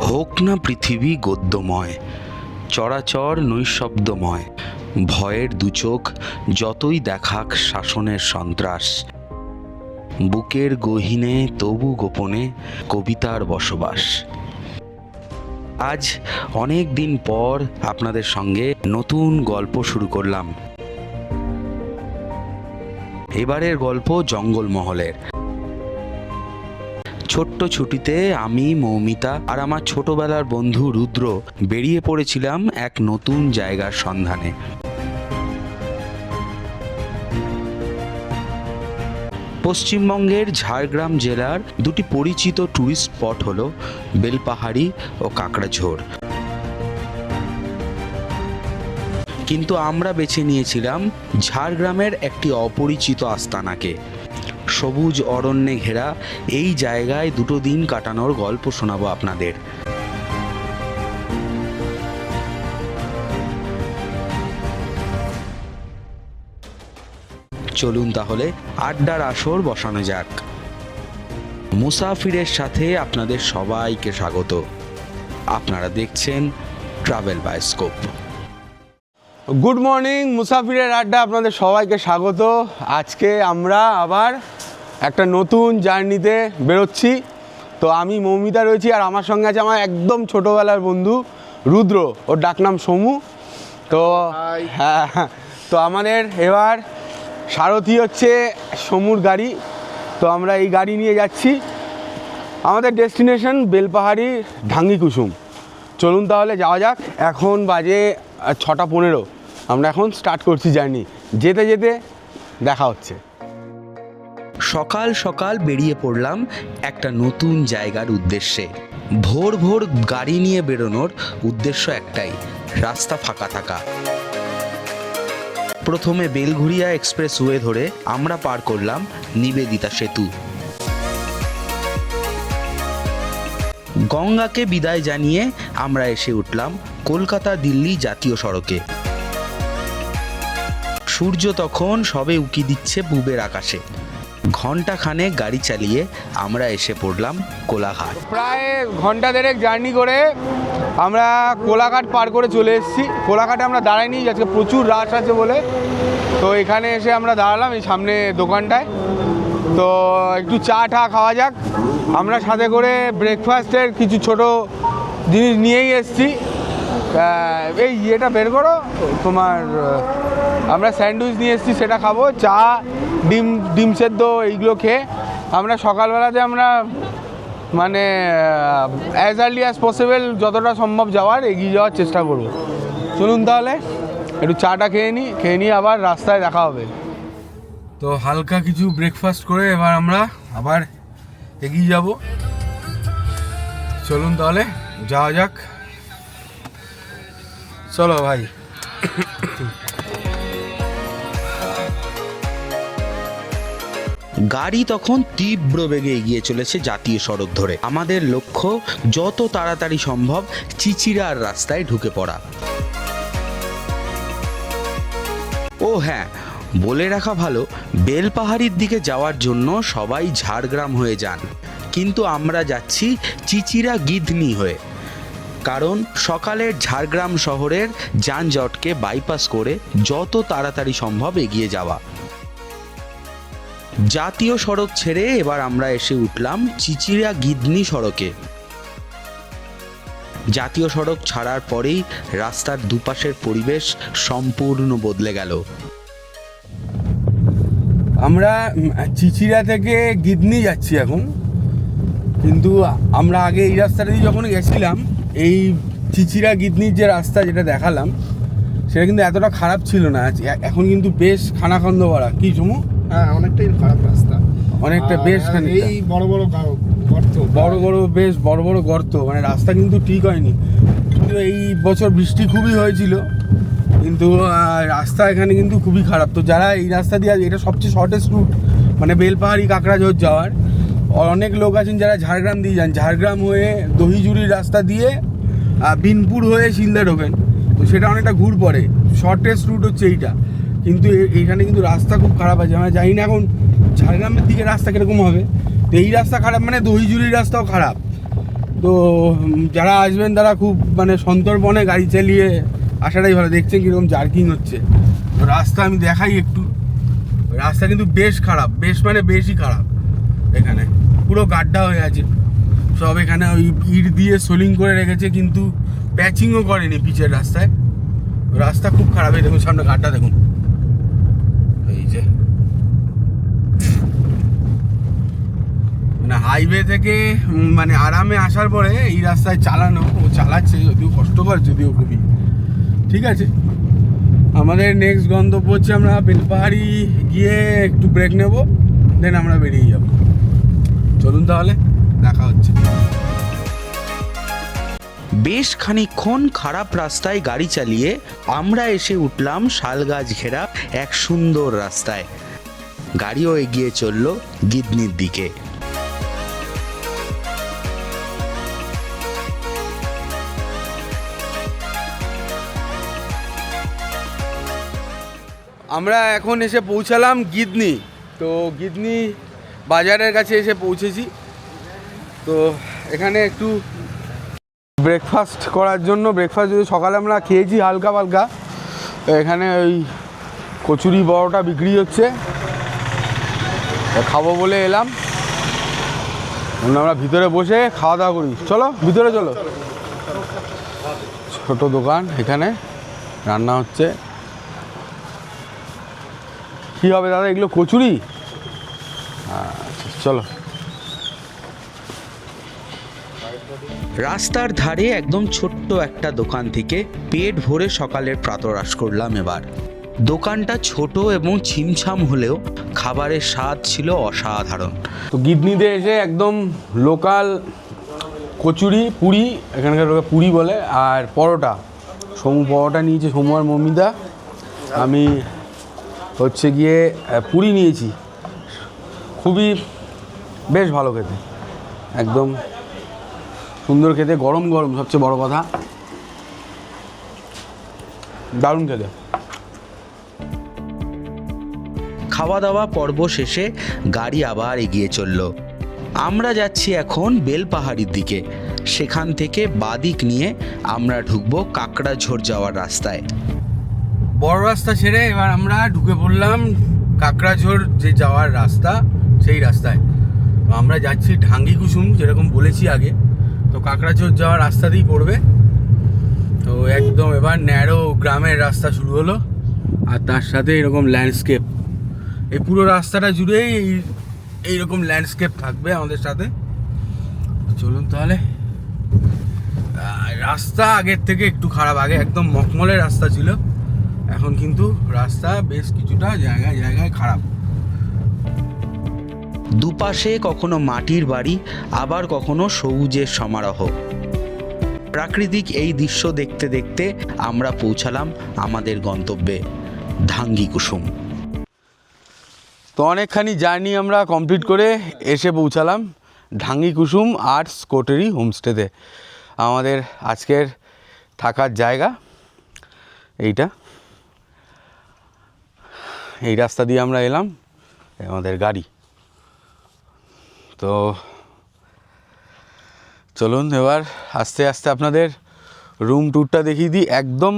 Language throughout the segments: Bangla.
হোক না পৃথিবী গদ্যময়, চরাচর নৈশব্দময়, ভয়ের দুচোখ যতই দেখাক শাসনের সন্ত্রাস, বুকের গহীনে তবু গোপনে কবিতার বসবাস। আজ অনেক দিন পর আপনাদের সঙ্গে নতুন গল্প শুরু করলাম। এবারের গল্প জঙ্গলমহলের। ছোট্ট ছুটিতে আমি, মৌমিতা আর আমার ছোটবেলার বন্ধু রুদ্র বেরিয়ে পড়েছিলাম এক নতুন জায়গার সন্ধানে। পশ্চিমবঙ্গের ঝাড়গ্রাম জেলার দুটি পরিচিত ট্যুরিস্ট স্পট হলো বেলপাহাড়ি ও কাকড়াঝোড়। কিন্তু আমরা বেছে নিয়েছিলাম ঝাড়গ্রামের একটি অপরিচিত আস্তানাকে। সবুজ অরণ্যে ঘেরা এই জায়গায় দুটো দিন কাটানোর গল্প শোনাবো আপনাদের। চলুন তাহলে আড্ডার আসর বসানো যাক। মুসাফিরের সাথে আপনাদের সবাইকে স্বাগত। আপনারা দেখছেন ট্রাভেল বায়োস্কোপ। গুড মর্নিং, মুসাফিরের আড্ডা আপনাদের সবাইকে স্বাগত। আজকে আমরা আবার একটা নতুন জার্নিতে বেরোচ্ছি। তো আমি মৌমিতা রয়েছি আর আমার সঙ্গে আছে আমার একদম ছোটোবেলার বন্ধু রুদ্র, ওর ডাকনাম সমু। তো হ্যাঁ, তো আমাদের এবার সারথি হচ্ছে সমুর গাড়ি। তো আমরা এই গাড়ি নিয়ে যাচ্ছি। আমাদের ডেস্টিনেশন বেলপাহাড়ি ঢাঙ্গি কুসুম। চলুন তাহলে যাওয়া যাক। এখন বাজে 6:15। আমরা এখন স্টার্ট করছি জার্নি। যেতে যেতে দেখা হচ্ছে। সকাল সকাল বেরিয়ে পড়লাম একটা নতুন জায়গার উদ্দেশ্যে। ভোর ভোর গাড়ি নিয়ে বেরোনোর উদ্দেশ্য একটাই, রাস্তা ফাঁকা থাকা। প্রথমে বেলঘুরিয়া এক্সপ্রেসওয়ে ধরে আমরা পার করলাম নিবেদিতা সেতু। গঙ্গাকে বিদায় জানিয়ে আমরা এসে উঠলাম কলকাতা দিল্লি জাতীয় সড়কে। সূর্য তখন সবে উকি দিচ্ছে পূবের আকাশে। ঘন্টা খানেক গাড়ি চালিয়ে আমরা এসে পড়লাম কোলাঘাট। প্রায় ঘন্টা দেড়েক জার্নি করে আমরা কোলাঘাট পার করে চলে এসেছি। কোলাঘাটে আমরা দাঁড়াইনি, আজকে প্রচুর রাশ আছে বলে। তো এখানে এসে আমরা দাঁড়ালাম এই সামনে দোকানটায়। তো একটু চা টা খাওয়া যাক। আমরা সাথে করে ব্রেকফাস্টের কিছু ছোট জিনিস নিয়েই এসেছি। এই ইয়েটা বের করো তোমার, আমরা স্যান্ডউইচ নিয়ে এসেছি, সেটা খাবো। চা, ডিম সেদ্ধ এইগুলো খেয়ে আমরা সকালবেলাতে আমরা মানে অ্যাজ আর্লি অ্যাজ পসিবল যতটা সম্ভব এগিয়ে যাওয়ার চেষ্টা করব। চলুন তাহলে একটু চাটা খেয়ে নিয়ে আবার রাস্তায় দেখা হবে। তো হালকা কিছু ব্রেকফাস্ট করে এবার আমরা আবার এগিয়ে যাব। চলুন তাহলে যাওয়া যাক। চলো ভাই। গাড়ি তখন তীব্র বেগে এগিয়ে চলেছে জাতীয় সড়ক ধরে। আমাদের লক্ষ্য যত তাড়াতাড়ি সম্ভব চিচিড়ার রাস্তায় ঢুকে পড়া। ও হ্যাঁ, বলে রাখা ভালো, বেলপাহাড়ির দিকে যাওয়ার জন্য সবাই ঝাড়গ্রাম হয়ে যান, কিন্তু আমরা যাচ্ছি চিচিড়া গিধনি হয়ে। কারণ সকালের ঝাড়গ্রাম শহরের যানজটকে বাইপাস করে যত তাড়াতাড়ি সম্ভব এগিয়ে যাওয়া। জাতীয় সড়ক ছেড়ে এবার আমরা এসে উঠলাম চিচিড়া গিধনি সড়কে। জাতীয় সড়ক ছাড়ার পরেই রাস্তার দুপাশের পরিবেশ সম্পূর্ণ বদলে গেল। আমরা চিচিড়া থেকে গিধনি যাচ্ছি এখন, কিন্তু আমরা আগে এই রাস্তাটা দিয়ে যখন গেছিলাম, এই চিচিড়া গিধনির যে রাস্তা যেটা দেখালাম সেটা কিন্তু এতটা খারাপ ছিল না। এখন কিন্তু বেশ খানাখন্দ ভরা। কি সমু? হ্যাঁ, অনেকটাই খারাপ রাস্তা, অনেকটা বেশ খানিকটা। এই বড় বড় গর্ত, বেশ বড় বড় গর্ত, মানে রাস্তা কিন্তু ঠিক হয়নি। কিন্তু এই বছর বৃষ্টি খুবই হয়েছিল, কিন্তু রাস্তা এখানে কিন্তু খুবই খারাপ। তো যারা এই রাস্তা দিয়ে, এটা সবচেয়ে শর্টেস্ট রুট মানে বেলপাহাড়ি কাকড়াঝোড় যাওয়ার। অনেক লোক আছেন যারা ঝাড়গ্রাম দিয়ে যান, ঝাড়গ্রাম হয়ে দহিজুড়ির রাস্তা দিয়ে বিনপুর হয়ে শিলদা ঢোকেন। তো সেটা অনেকটা ঘুর পড়ে। শর্টেস্ট রুট হচ্ছে এইটা, কিন্তু এখানে কিন্তু রাস্তা খুব খারাপ আছে। আমরা জানি না এখন ঝাড়গ্রামের দিকে রাস্তা কীরকম হবে। তো এই রাস্তা খারাপ মানে দহিজুড়ির রাস্তাও খারাপ। তো যারা আসবেন তারা খুব মানে সন্তর্পণে গাড়ি চালিয়ে আসাটাই ভালো। দেখছেন কীরকম জার্কিং হচ্ছে। তো রাস্তা আমি দেখাই একটু, রাস্তা কিন্তু বেশ খারাপ, বেশ মানে বেশি খারাপ। এখানে পুরো গাড্ডা হয়ে আছে সব, এখানে ওই ইট দিয়ে সোলিং করে রেখেছে কিন্তু প্যাচিংও করেনি পিচের রাস্তায়। রাস্তা খুব খারাপ। এই দেখুন সামনে গাড্ডা দেখুন, এই যে মানে হাইওয়ে থেকে মানে আরামে আসার পরে এই রাস্তায় চালানো, ও চালাচ্ছে যদিও কষ্টকর, যদিও খুবই। ঠিক আছে, আমাদের নেক্সট গন্তব্য হচ্ছে আমরা বেলপাহাড়ি গিয়ে একটু ব্রেক নেব, দেন আমরা বেরিয়ে যাব। চলুন তাহলে, দেখা হচ্ছে। বেশ খানিকক্ষণ খারাপ রাস্তায় গাড়ি চালিয়ে আমরা এসে উঠলাম শালগাছ ঘেরা এক সুন্দর রাস্তায়। গাড়িও এগিয়ে চলল গিদনির দিকে। আমরা এখন এসে পৌঁছালাম গিদনি। তো গিদনি বাজারের কাছে এসে পৌঁছেছি। তো এখানে একটু ব্রেকফাস্ট করার জন্য, ব্রেকফাস্ট যদি সকালে আমরা খেয়েছি হালকা পালকা, এখানে ওই কচুরি বড়টা বিক্রি হচ্ছে, খাবো বলে এলাম। আমরা ভিতরে বসে খাওয়া দাওয়া করি। চলো ভিতরে চলো। ছোট দোকান, এখানে রান্না হচ্ছে। কী হবে দাদা এগুলো? কচুরি? আচ্ছা চলো। রাস্তার ধারে একদম ছোট্ট একটা দোকান থেকে পেট ভরে সকালের প্রাতরাশ করলাম এবার। দোকানটা ছোট এবং ছিমছাম হলেও খাবারের স্বাদ ছিল অসাধারণ। তো গিদনিতে এসে একদম লোকাল কচুরি, পুরি, এখানকার লোকে পুরি বলে, আর পরোটা। সমু পরোটা নিয়েছে, সমু আর মমিদা। আমি হচ্ছে গিয়ে পুরি নিয়েছি। খুবই বেশ ভালো খেতে, একদম সুন্দর খেতে, গরম গরম, সবচেয়ে বড় কথা, দারুণ খেতে। খাওয়া দাওয়া পর্ব শেষে গাড়ি আবার এগিয়ে চলল। আমরা যাচ্ছি এখন বেলপাহাড়ির দিকে। সেখান থেকে বাদিক নিয়ে আমরা ঢুকবো কাকড়াঝোড় যাওয়ার রাস্তায়। বড় রাস্তা ছেড়ে এবার আমরা ঢুকে পড়লাম কাকড়াঝোড় যে যাওয়ার রাস্তা, সেই রাস্তায়। আমরা যাচ্ছি ঢাঙ্গি কুসুম, যেরকম বলেছি আগে। তো কাকড়াঝোড় যাওয়ার রাস্তাতেই পড়বে। তো একদম এবার ন্যারো গ্রামের রাস্তা শুরু হলো, আর তার সাথে এরকম ল্যান্ডস্কেপ। এই পুরো রাস্তাটা জুড়েই এইরকম ল্যান্ডস্কেপ থাকবে আমাদের সাথে। চলুন তাহলে। রাস্তা আগের থেকে একটু খারাপ, আগে একদম মখমলের রাস্তা ছিল, এখন কিন্তু রাস্তা বেশ কিছুটা জায়গায় জায়গায় খারাপ। দুপাশে কখনো মাটির বাড়ি, আবার কখনো সবুজের সমারোহ। প্রাকৃতিক এই দৃশ্য দেখতে দেখতে আমরা পৌঁছালাম আমাদের গন্তব্যে, ঢাঙ্গি কুসুম। তো অনেকখানি জার্নি আমরা কমপ্লিট করে এসে পৌঁছালাম ঢাঙ্গি কুসুম আর্টস কোটেরি হোমস্টেতে। আমাদের আজকের থাকার জায়গা এইটা। এই রাস্তা দিয়ে আমরা এলাম, আমাদের গাড়ি। তো চলুন এবার আস্তে আস্তে আপনাদের রুম ট্যুরটা দেখিয়ে দিই। একদম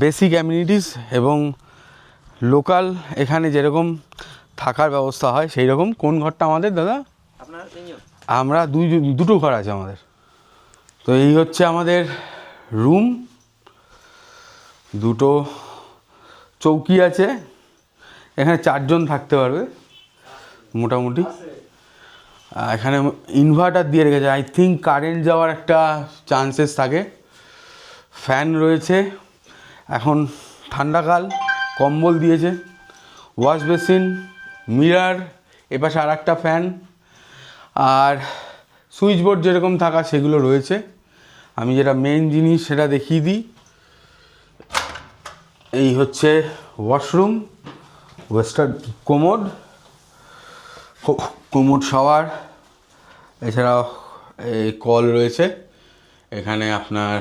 বেসিক অ্যামিনিটিস এবং লোকাল এখানে যেরকম থাকার ব্যবস্থা হয় সেই রকম। কোন ঘরটা আমাদের দাদা? আমরা দুটো ঘর আছে আমাদের। তো এই হচ্ছে আমাদের রুম। দুটো চৌকি আছে, এখানে 4 জন থাকতে পারবে মোটামুটি। এখানে ইনভার্টার দিয়ে রেখেছে, আই থিঙ্ক কারেন্ট যাওয়ার একটা চান্সেস থাকে। ফ্যান রয়েছে, এখন ঠান্ডাকাল, কম্বল দিয়েছে। ওয়াশ বেসিন, মিরার, এপাশে আর একটা ফ্যান, আর সুইচ বোর্ড যেরকম থাকা সেগুলো রয়েছে। আমি যেটা মেন জিনিস সেটা দেখিয়ে দিই। এই হচ্ছে ওয়াশরুম, ওয়েস্টার্ন কোমোড শাওয়ার, এছাড়াও এই কল রয়েছে। এখানে আপনার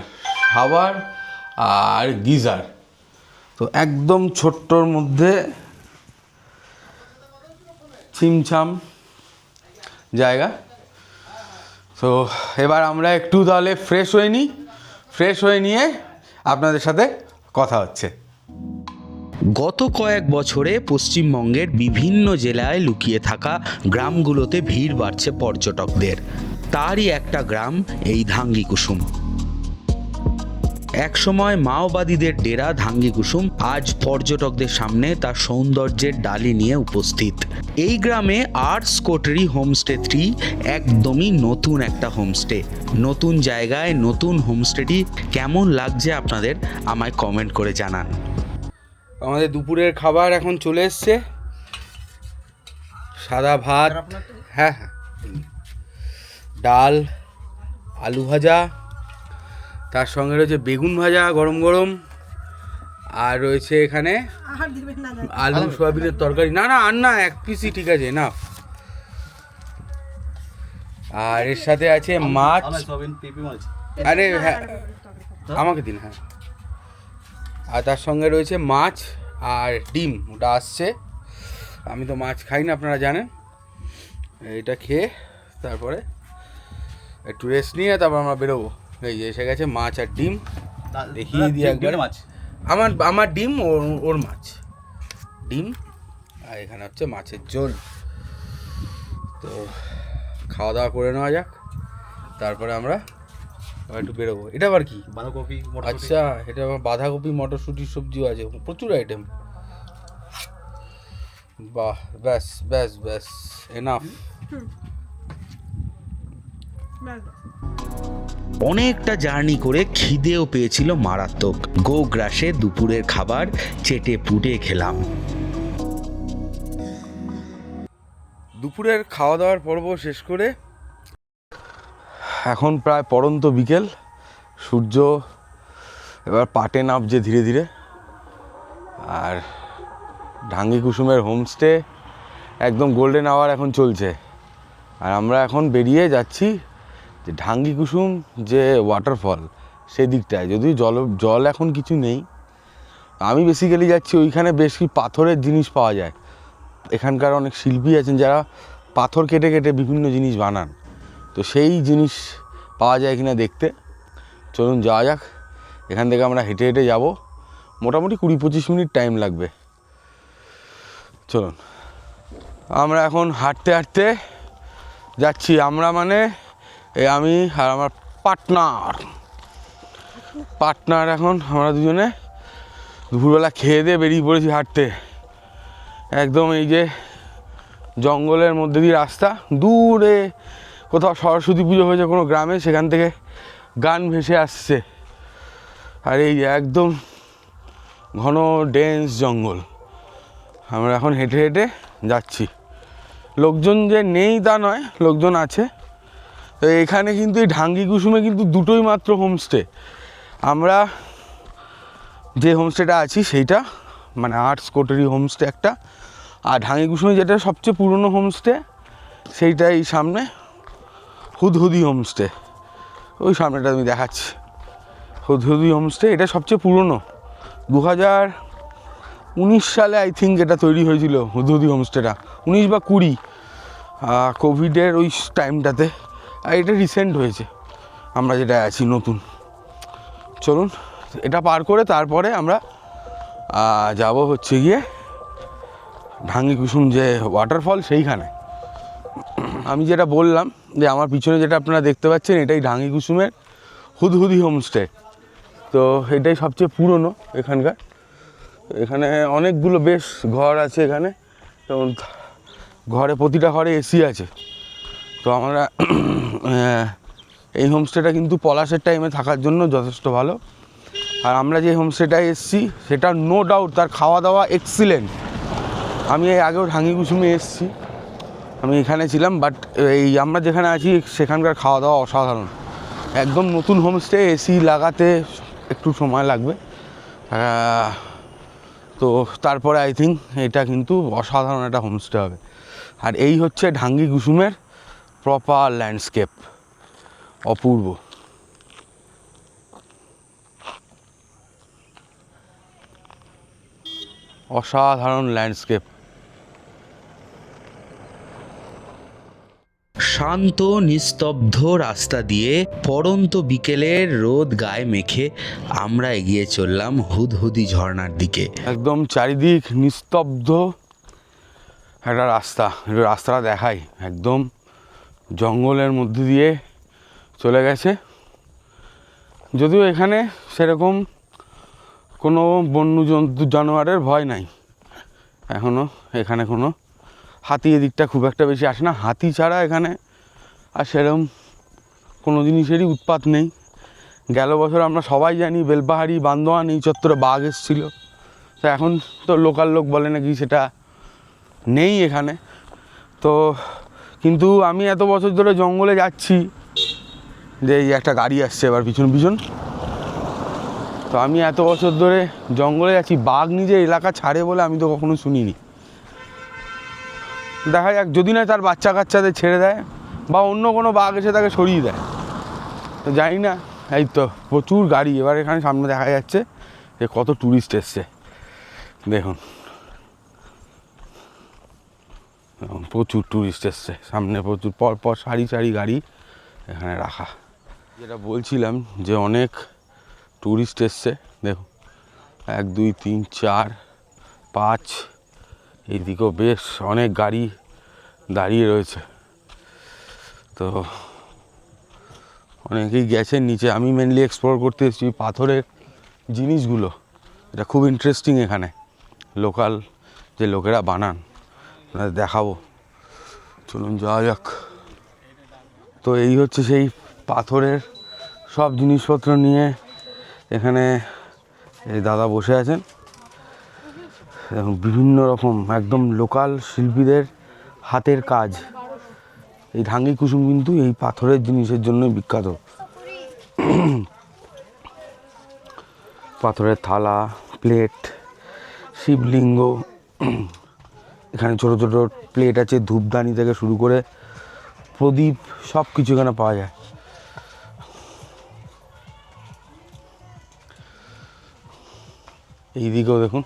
শাওয়ার আর গিজার। তো একদম ছোট্টর মধ্যে ছিমছাম জায়গা। তো এবার আমরা একটু তাহলে ফ্রেশ হয়ে নিই, ফ্রেশ হয়ে নিয়ে আপনাদের সাথে কথা হচ্ছে। গত কয়েক বছরে পশ্চিমবঙ্গের বিভিন্ন জেলায় লুকিয়ে থাকা গ্রামগুলোতে ভিড় বাড়ছে পর্যটকদের। তারই একটা গ্রাম এই ধাঙ্গিকুসুম। একসময় মাওবাদীদের ডেরা ধাঙ্গিকুসুম আজ পর্যটকদের সামনে তার সৌন্দর্যের ডালি নিয়ে উপস্থিত। এই গ্রামে আর্টস কোটারি হোমস্টেটি একদমই নতুন একটা হোমস্টে। নতুন জায়গায় নতুন হোমস্টেটি কেমন লাগছে আপনাদের আমায় কমেন্ট করে জানান। আমাদের দুপুরের খাবার এখন চলে এসছে। সাদা ভাত, হ্যাঁ হ্যাঁ, ডাল, আলু ভাজা, তার সঙ্গে রয়েছে বেগুন ভাজা গরম গরম, আর রয়েছে এখানে আলু সয়াবিনের তরকারি। না না আর না, এক পিসই ঠিক আছে না। আর এর সাথে আছে মাছ। আরে হ্যাঁ আমাকে দিন, হ্যাঁ। আর তার সঙ্গে রয়েছে মাছ আর ডিম, ওটা আসছে। আমি তো মাছ খাই না, আপনারা জানেন। এইটা খেয়ে তারপরে একটু রেস্ট নিয়ে তারপর আমরা বেরোবো। এই যে এসে গেছে মাছ আর ডিম, দেখিয়ে দিই একবার। মাছ আমার ডিম, ওর মাছ। ডিম আর এখানে হচ্ছে মাছের ঝোল। তো খাওয়া দাওয়া করে নেওয়া যাক, তারপরে আমরা একটু বেরোবো। এটা আবার কি? বাঁধাকপি, আচ্ছা, এটা আবার বাঁধাকপি মটরশুঁটির সবজিও আছে, প্রচুর আইটেম। বাহ, ব্যাস ব্যাস ব্যাস, এনাফ। অনেকটা জার্নি করে খিদেও পেয়েছিল মারাত্মক। গো গ্রাসে দুপুরের খাবার চেটে পুটে খেলাম। দুপুরের খাওয়া দাওয়ার পর্ব শেষ করে এখন প্রায় পড়ন্ত বিকেল। সূর্য এবার পাটে নামছে ধীরে ধীরে। আর ধাঙ্গিকুসুমের হোমস্টে একদম গোল্ডেন আওয়ার এখন চলছে। আর আমরা এখন বেরিয়ে যাচ্ছি যে ধাঙ্গিকুসুম যে ওয়াটারফল সেই দিকটায়। যদিও জল এখন কিছু নেই, আমি বেসিক্যালি যাচ্ছি ওইখানে। বেশ কি পাথরের জিনিস পাওয়া যায়। এখানকার অনেক শিল্পী আছেন যারা পাথর কেটে কেটে বিভিন্ন জিনিস বানান। তো সেই জিনিস পাওয়া যায় কিনা দেখতে চলুন যাওয়া যাক। এখান থেকে আমরা হেঁটে হেঁটে যাব, মোটামুটি 20-25 মিনিট টাইম লাগবে। চলুন, আমরা এখন হাঁটতে হাঁটতে যাচ্ছি। আমরা মানে আমি আর আমার পার্টনার এখন আমরা দুজনে দুপুরবেলা খেয়ে দিয়ে বেরিয়ে পড়েছি হাঁটতে। একদম এই যে জঙ্গলের মধ্যে দিয়ে রাস্তা, দূরে কোথাও সরস্বতী পুজো হয়েছে কোনো গ্রামে, সেখান থেকে গান ভেসে আসছে। আর এই যে একদম ঘন ডেন্স জঙ্গল। আমরা এখন হেঁটে হেঁটে যাচ্ছি। লোকজন যে নেই তা নয়, লোকজন আছে। তো এখানে কিন্তু এই ধাঙ্গিকুসুমে কিন্তু দুটোই মাত্র হোমস্টে। আমরা যে হোমস্টেটা আছি সেইটা মানে আর্টস কোটারি হোমস্টে একটা, আর ধাঙ্গিকুসুমে যেটা সবচেয়ে পুরনো হোমস্টে সেইটা এই সামনে হুদহুদি হোমস্টে। ওই সামনেটা আমি দেখাচ্ছি, হুদহুদি হোমস্টে। এটা সবচেয়ে পুরনো, 2019 সালে আই থিঙ্ক এটা তৈরি হয়েছিল হুদহুদি হোমস্টেটা, 19 বা 20, কোভিডের ওই টাইমটাতে। আর এটা রিসেন্ট হয়েছে, আমরা যেটা আছি নতুন। চলুন এটা পার করে তারপরে আমরা যাব হচ্ছে গিয়ে ধাঙ্গিকুসুম যে ওয়াটারফল সেইখানে। আমি যেটা বললাম যে আমার পিছনে যেটা আপনারা দেখতে পাচ্ছেন এটাই ধাঙ্গিকুসুমের হুদহুদি হোমস্টে। তো এটাই সবচেয়ে পুরনো এখানকার। এখানে অনেকগুলো বেশ ঘর আছে এখানে, যেমন ঘরে প্রতিটা ঘরে এসি আছে। তো আমরা এই হোমস্টেটা কিন্তু পলাশের টাইমে থাকার জন্য যথেষ্ট ভালো। আর আমরা যে হোমস্টেটায় এসেছি সেটা নো ডাউট তার খাওয়া দাওয়া এক্সিলেন্ট। আমি এই আগেও ধাঙ্গিকুসুমে এসেছি, আমি এখানে ছিলাম, বাট এই আমরা যেখানে আছি সেখানকার খাওয়া দাওয়া অসাধারণ। একদম নতুন হোমস্টে, এসি লাগাতে একটু সময় লাগবে। তো তারপরে আই থিঙ্ক এটা কিন্তু অসাধারণ একটা হোমস্টে হবে। আর এই হচ্ছে ধাঙ্গিকুসুমের প্রপার ল্যান্ডস্কেপ, অপূর্ব। অসাধারণ ল্যান্ডস্কেপ। শান্ত নিস্তব্ধ রাস্তা দিয়ে পড়ন্ত বিকেলের রোদ গায়ে মেখে আমরা এগিয়ে চললাম হুদহুদি ঝর্ণার দিকে। একদম চারিদিক নিস্তব্ধ একটা রাস্তা, একটু রাস্তাটা দেখাই। একদম জঙ্গলের মধ্যে দিয়ে চলে গেছে, যদিও এখানে সেরকম কোনো বন্য জন্তু জানোয়ারের ভয় নাই এখনও। এখানে কোনো হাতি এদিকটা খুব একটা বেশি আসে না, হাতি ছাড়া এখানে আর সেরকম কোনো জিনিসেরই উৎপাত নেই। গেল বছর আমরা সবাই জানি বেলপাহাড়ি বান্দোয়ান এই চত্বরে বাঘ এসেছিলো, তো এখন তো লোকাল লোক বলে নাকি সেটা নেই এখানে। তো কিন্তু আমি এত বছর ধরে জঙ্গলে যাচ্ছি, যে এই একটা গাড়ি আসছে এবার পিছন পিছন, তো আমি এত বছর ধরে জঙ্গলে যাচ্ছি, বাঘ নিজে এলাকা ছাড়ে বলে আমি তো কখনো শুনিনি। দেখা যাক, যদি না তার বাচ্চা কাচ্চাদের ছেড়ে দেয় বা অন্য কোনো বাঘ এসে তাকে সরিয়ে দেয়, তো জানি না। এই তো প্রচুর গাড়ি এবার এখানে সামনে দেখা যাচ্ছে যে কত ট্যুরিস্ট এসছে দেখুন, প্রচুর ট্যুরিস্ট এসছে সামনে, প্রচুর পর সারি সারি গাড়ি এখানে রাখা। যেটা বলছিলাম যে অনেক ট্যুরিস্ট এসছে দেখুন, 1 2 3 4 5, এইদিকেও বেশ অনেক গাড়ি দাঁড়িয়ে রয়েছে। তো অনেকেই গেছেন নিচে, আমি মেনলি এক্সপ্লোর করতে এসেছি পাথরের জিনিসগুলো, এটা খুব ইন্টারেস্টিং। এখানে লোকাল যে লোকেরা বানান দেখাবো, চলুন যাওয়া যাক। তো এই হচ্ছে সেই পাথরের সব জিনিসপত্র নিয়ে এখানে এই দাদা বসে আছেন। এবং বিভিন্ন রকম একদম লোকাল শিল্পীদের হাতের কাজ। এই ঢাঙ্গি কুসুম কিন্তু এই পাথরের জিনিসের জন্য বিখ্যাত। পাথরের থালা, প্লেট, শিবলিঙ্গ, এখানে ছোট ছোট প্লেট আছে, ধূপদানি থেকে শুরু করে প্রদীপ, সব কিছু এখানে পাওয়া যায়। এই দিকেও দেখুন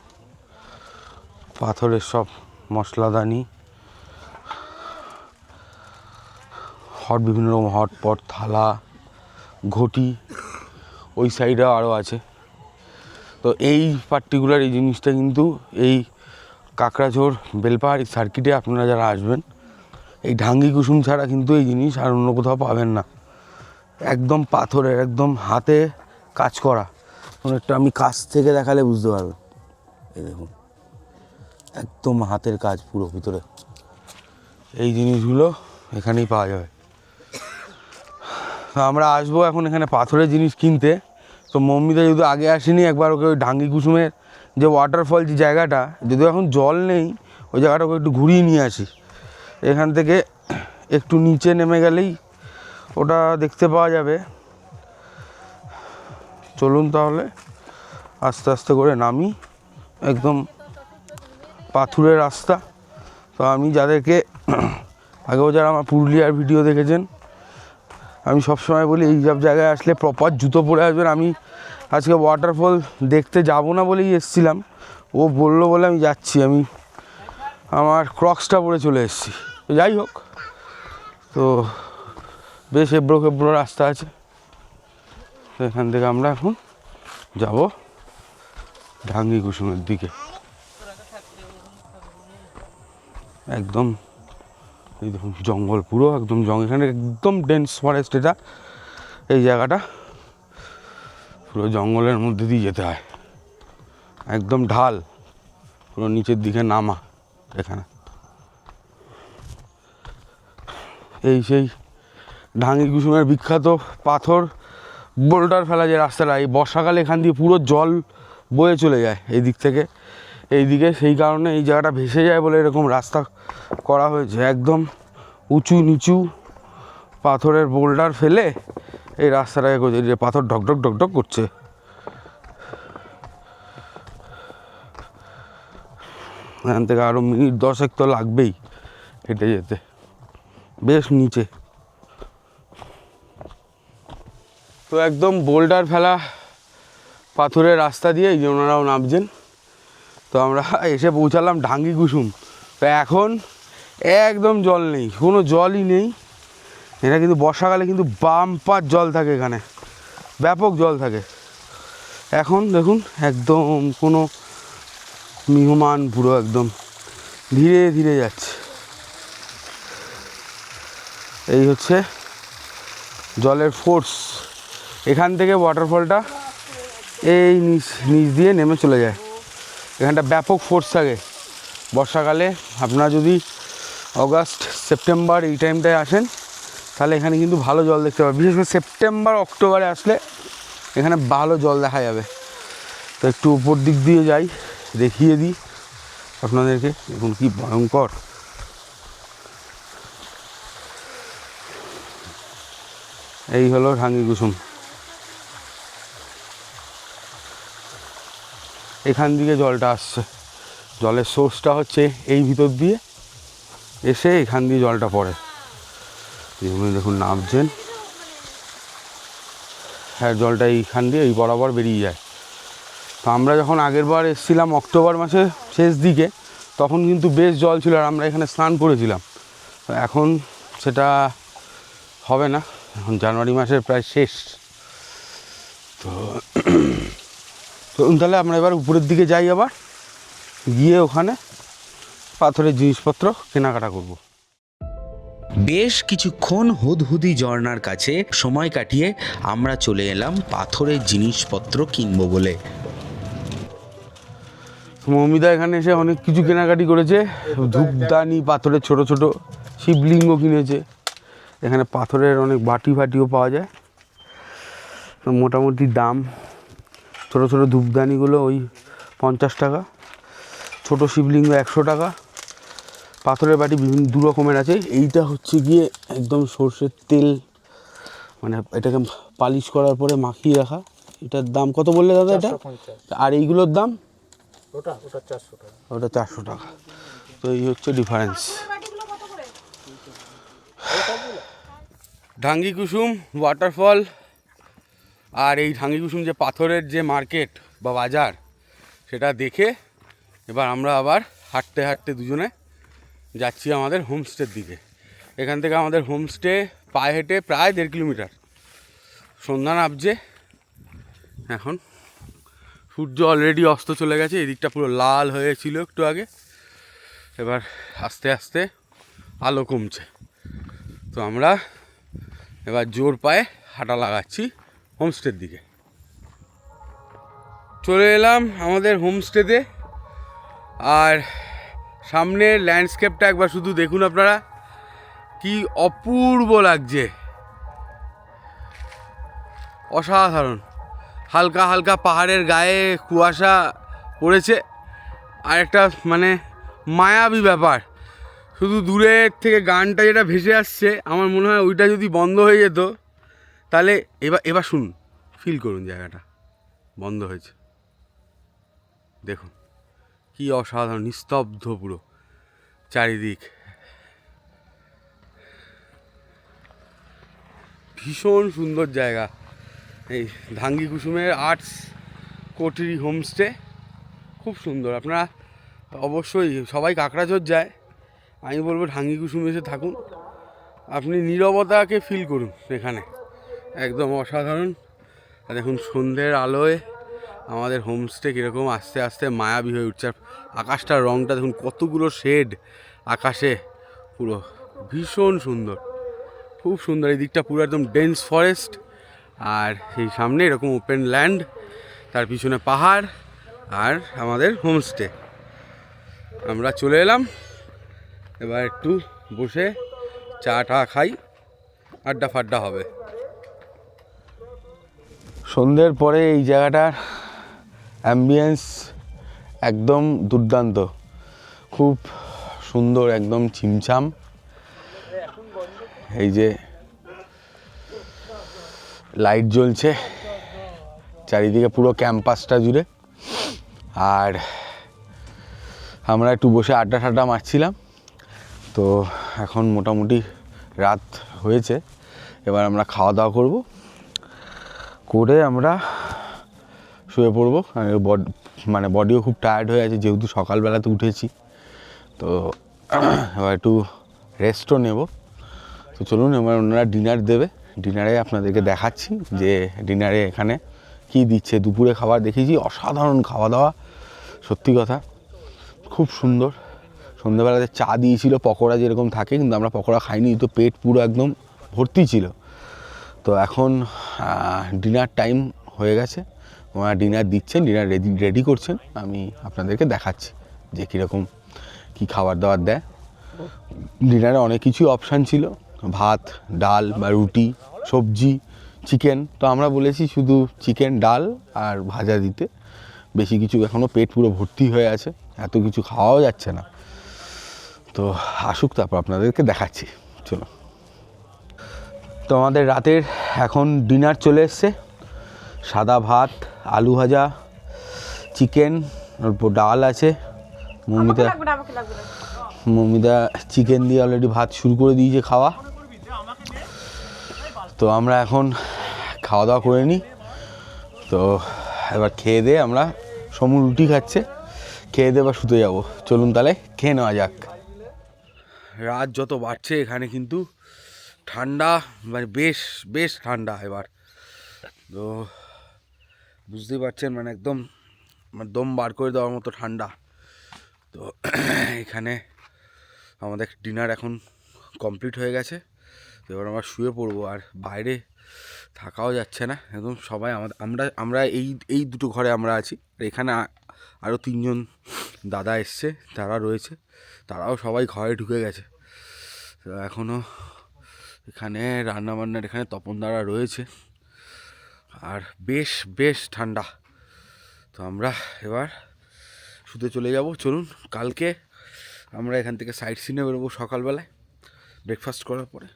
পাথরের সব মশলাদানি, বিভিন্ন রকম হটপট, থালা, ঘটি, ওই সাইডেও আরও আছে। তো এই পার্টিকুলার এই জিনিসটা কিন্তু এই কাকড়াঝোড় বেলপাহাড়ি সার্কিটে আপনারা যারা আসবেন, এই ঢাঙ্গি কুসুম ছাড়া কিন্তু এই জিনিস আর অন্য কোথাও পাবেন না। একদম পাথরের, একদম হাতে কাজ করা। অনেকটা আমি কাছ থেকে দেখালে বুঝতে পারবেন। এই দেখুন একদম হাতের কাজ পুরো ভিতরে, এই জিনিসগুলো এখানেই পাওয়া যাবে। তো আমরা আসবো এখন এখানে পাথরের জিনিস কিনতে। তো মম্মিদা যদি আগে আসেনি, একবার ওকে ওই ঢাঙ্গি কুসুমের যে ওয়াটারফল যে জায়গাটা, যদিও এখন জল নেই, ওই জায়গাটাকে একটু ঘুরিয়ে নিয়ে আসি। এখান থেকে একটু নিচে নেমে গেলেই ওটা দেখতে পাওয়া যাবে। চলুন তাহলে আস্তে আস্তে করে নামি, একদম পাথুরের রাস্তা। তো আমি যাদেরকে আগেও যারা আমার পুরুলিয়ার ভিডিও দেখেছেন, আমি সবসময় বলি এই সব জায়গায় আসলে প্রপার জুতো পরে আসবেন। আমি আজকে ওয়াটারফল দেখতে যাব না বলেই এসেছিলাম, ও বললো বলে আমি যাচ্ছি। আমি আমার ক্রক্সটা পরে চলে এসেছি। যাই হোক, তো বেশ এবড়ো খেবড়ো রাস্তা আছে। তো এখান থেকে আমরা এখন যাব ঢাঙ্গি কুসুমের দিকে। একদম এই দেখুন জঙ্গল, পুরো একদম জঙ্গল, এখানে একদম ডেন্স ফরেস্ট। এটা এই জায়গাটা পুরো জঙ্গলের মধ্যে দিয়ে যেতে হয়, একদম ঢাল, পুরো নিচের দিকে নামা। এখানে এই সেই ঢাঙ্গি কুসুমের বিখ্যাত পাথর বোল্ডার ফেলা যে রাস্তাটা, এই বর্ষাকালে এখান দিয়ে পুরো জল বয়ে চলে যায় এই দিক থেকে এইদিকে। সেই কারণে এই জায়গাটা ভেসে যায় বলে এরকম রাস্তা করা হয়েছে। একদম উঁচু নিচু পাথরের বোল্ডার ফেলে এই রাস্তাটাকে করছে, যে পাথর ঢকঢক ঢকঢক করছে। এখান থেকে আরও মিনিট 10 তো লাগবেই হেঁটে যেতে, বেশ নিচে। তো একদম বোল্ডার ফেলা পাথরের রাস্তা দিয়ে এই যে ওনারাও নামছেন। তো আমরা এসে পৌঁছালাম ঢাঙ্গি কুসুম। তো এখন একদম জল নেই, কোনো জলই নেই। এটা কিন্তু বর্ষাকালে কিন্তু বাম্পার জল থাকে, এখানে ব্যাপক জল থাকে। এখন দেখুন একদম কোনো মিহমান, পুরো একদম ধীরে ধীরে যাচ্ছে। এই হচ্ছে জলের ফোর্স। এখান থেকে ওয়াটারফলটা এই নিচ দিয়ে নেমে চলে যায়। এখানটা ব্যাপক ফোর্স থাকে বর্ষাকালে। আপনারা যদি অগাস্ট সেপ্টেম্বর এই টাইমটায় আসেন তাহলে এখানে কিন্তু ভালো জল দেখতে পাবেন। বিশেষ করে সেপ্টেম্বর অক্টোবরে আসলে এখানে ভালো জল দেখা যাবে। তো একটু উপর দিক দিয়ে যাই, দেখিয়ে দিই আপনাদেরকে। দেখুন কি ভয়ঙ্কর। এই হলো ঢাঙ্গি কুসুম। এখান দিকে জলটা আসছে, জলের সোর্সটা হচ্ছে এই ভিতর দিয়ে এসে এখান দিয়ে জলটা পড়ে। দেখুন নামছেন, হ্যাঁ জলটা এইখান দিয়ে এই বরাবর বেরিয়ে যায়। তো আমরা যখন আগের বার এসেছিলাম অক্টোবর মাসের শেষ দিকে, তখন কিন্তু বেশ জল ছিল আর আমরা এখানে স্নান করেছিলাম। এখন সেটা হবে না, এখন জানুয়ারি মাসের প্রায় শেষ। তো চলুন তাহলে আমরা এবার উপরের দিকে যাই, আবার গিয়ে ওখানে পাথরের জিনিসপত্র কেনাকাটা করব। বেশ কিছুক্ষণ হুদহুদি ঝর্ণার কাছে সময় কাটিয়ে আমরা চলে এলাম পাথরের জিনিসপত্র কিনবো বলে। মৌমিদা এখানে এসে অনেক কিছু কেনাকাটি করেছে। ধূপদানি, পাথরের ছোট ছোট শিবলিঙ্গ কিনেছে। এখানে পাথরের অনেক বাটি ফাটিও পাওয়া যায়। তো মোটামুটি দাম, ছোট ছোট ধূপদানিগুলো ওই 50 টাকা, ছোট শিবলিঙ্গ 100 টাকা। পাথরের বাটি বিভিন্ন দু রকমের আছে। এইটা হচ্ছে গিয়ে একদম সর্ষের তেল, মানে এটাকে পালিশ করার পরে মাখিয়ে রাখা। এটার দাম কত বললে দাদা এটা? আর এইগুলোর দাম? ওটা 400 টাকা। ওটা 400 টাকা। তো এই হচ্ছে ডিফারেন্স। ঢাঙ্গি কুসুম ওয়াটারফল আর এই ঢাঙ্গি কুসুম যে পাথরের যে মার্কেট বা বাজার, সেটা দেখে এবার আমরা আবার হাঁটতে হাঁটতে দুজনে যাচ্ছি আমাদের হোমস্টের দিকে। এখান থেকে আমাদের হোমস্টে পায়ে হেঁটে প্রায় 1.5 কিলোমিটার। সন্ধ্যা নামছে এখন, সূর্য অলরেডি অস্ত চলে গেছে। এই দিকটা পুরো লাল হয়েছিল একটু আগে, এবার আস্তে আস্তে আলো কমছে। তো আমরা এবার জোর পায়ে হাঁটা লাগাচ্ছি হোমস্টের দিকে। চলে এলাম আমাদের হোমস্টেতে। আর সামনের ল্যান্ডস্কেপটা একবার শুধু দেখুন আপনারা, কি অপূর্ব লাগছে, অসাধারণ। হালকা হালকা পাহাড়ের গায়ে কুয়াশা পড়েছে, আর একটা মানে মায়াবী ব্যাপার। শুধু দূরের থেকে গানটা যেটা ভেসে আসছে, আমার মনে হয় ওইটা যদি বন্ধ হয়ে যেত তাহলে এবার শুনুন, ফিল করুন জায়গাটা। বন্ধ হয়েছে, দেখুন কি অসাধারণ, নিস্তব্ধ পুরো চারিদিক। ভীষণ সুন্দর জায়গা এই ঢাঙ্গি কুসুমের আর্টস কোটরি হোমস্টে, খুব সুন্দর। আপনারা অবশ্যই সবাই কাকড়াঝোর যায়, আমি বলবো ঢাঙ্গি কুসুম এসে থাকুন, আপনি নীরবতাকে ফিল করুন এখানে, একদম অসাধারণ। আর দেখুন সন্ধ্যের আলোয় আমাদের হোমস্টে কীরকম আস্তে আস্তে মায়াবী হয়ে উঠছে। আর আকাশটার রঙটা দেখুন, কতগুলো শেড আকাশে, পুরো ভীষণ সুন্দর, খুব সুন্দর। এই দিকটা পুরো একদম ডেন্স ফরেস্ট, আর এই সামনে এরকম ওপেন ল্যান্ড, তার পিছনে পাহাড় আর আমাদের হোমস্টে। আমরা চলে এলাম, এবার একটু বসে চা টা খাই, আড্ডা ফাড্ডা হবে। সন্ধ্যের পরে এই জায়গাটার অ্যাম্বিয়েন্স একদম দুর্দান্ত, খুব সুন্দর, একদম ছিমছাম। এই যে লাইট জ্বলছে চারিদিকে পুরো ক্যাম্পাসটা জুড়ে, আর আমরা একটু বসে আড্ডা ঠাড্ডা মারছিলাম। তো এখন মোটামুটি রাত হয়েছে, এবার আমরা খাওয়া দাওয়া করব, করে আমরা শুয়ে পড়বো। মানে বডিও খুব টায়ার্ড হয়ে আছে, যেহেতু সকালবেলাতে উঠেছি। তো এবার একটু রেস্টও নেব, তো চলুন এবার ওনারা ডিনার দেবে, ডিনারে আপনাদেরকে দেখাচ্ছি যে ডিনারে এখানে কি দিচ্ছে। দুপুরে খাবার দেখেছি, অসাধারণ খাওয়া দাওয়া, সত্যি কথা খুব সুন্দর। সন্ধ্যেবেলাতে চা দিয়েছিল, পকোড়া যেরকম থাকে, কিন্তু আমরা পকোড়া খাইনি, তো পেট পুরো একদম ভর্তি ছিল। তো এখন ডিনার টাইম হয়ে গেছে, ওনারা ডিনার দিচ্ছেন, ডিনার রেডি করছেন। আমি আপনাদেরকে দেখাচ্ছি যে কীরকম কী খাবার দাবার দেয়। ডিনারে অনেক কিছু অপশান ছিল, ভাত, ডাল বা রুটি, সবজি, চিকেন। তো আমরা বলেছি শুধু চিকেন, ডাল আর ভাজা দিতে, বেশি কিছু। এখনও পেট পুরো ভর্তি হয়ে আছে, এত কিছু খাওয়াও যাচ্ছে না। তো আসুক, তারপর আপনাদেরকে দেখাচ্ছি, চলো। তো আমাদের রাতের এখন ডিনার চলে এসছে। সাদা ভাত, আলু ভাজা, চিকেন, অল্প ডাল আছে। মমিদা চিকেন দিয়ে অলরেডি ভাত শুরু করে দিয়েছে খাওয়া। তো আমরা এখন খাওয়া দাওয়া করে নিই। তো এবার খেয়ে দিয়ে আমরা, সমু রুটি খাচ্ছে, খেয়ে দিয়ে এবার শুতে যাবো। চলুন তাহলে খেয়ে নেওয়া যাক। রাত যত বাড়ছে এখানে কিন্তু ঠান্ডা, মানে বেশ বেশ ঠান্ডা এবার। তো বুঝতেই পারছেন, মানে একদম দম বার করে দেওয়ার মতো ঠান্ডা। তো এখানে আমাদের ডিনার এখন কমপ্লিট হয়ে গেছে। তো এবার আমরা শুয়ে পড়বো, আর বাইরে থাকাও যাচ্ছে না একদম। সবাই আমরা এই দুটো ঘরে আমরা আছি, আর এখানে আরও 3জন দাদা এসছে, তারা রয়েছে, তারাও সবাই ঘরে ঢুকে গেছে। তো এখনও এখানে রান্নাবান্নার এখানে তপনদারা রয়েছে, আর বেশ বেশ ঠান্ডা। তো আমরা এবার শুতে চলে যাব। চলুন, কালকে আমরা এখান থেকে সাইট সিনে বেরোবো সকালবেলায় ব্রেকফাস্ট করার পরে।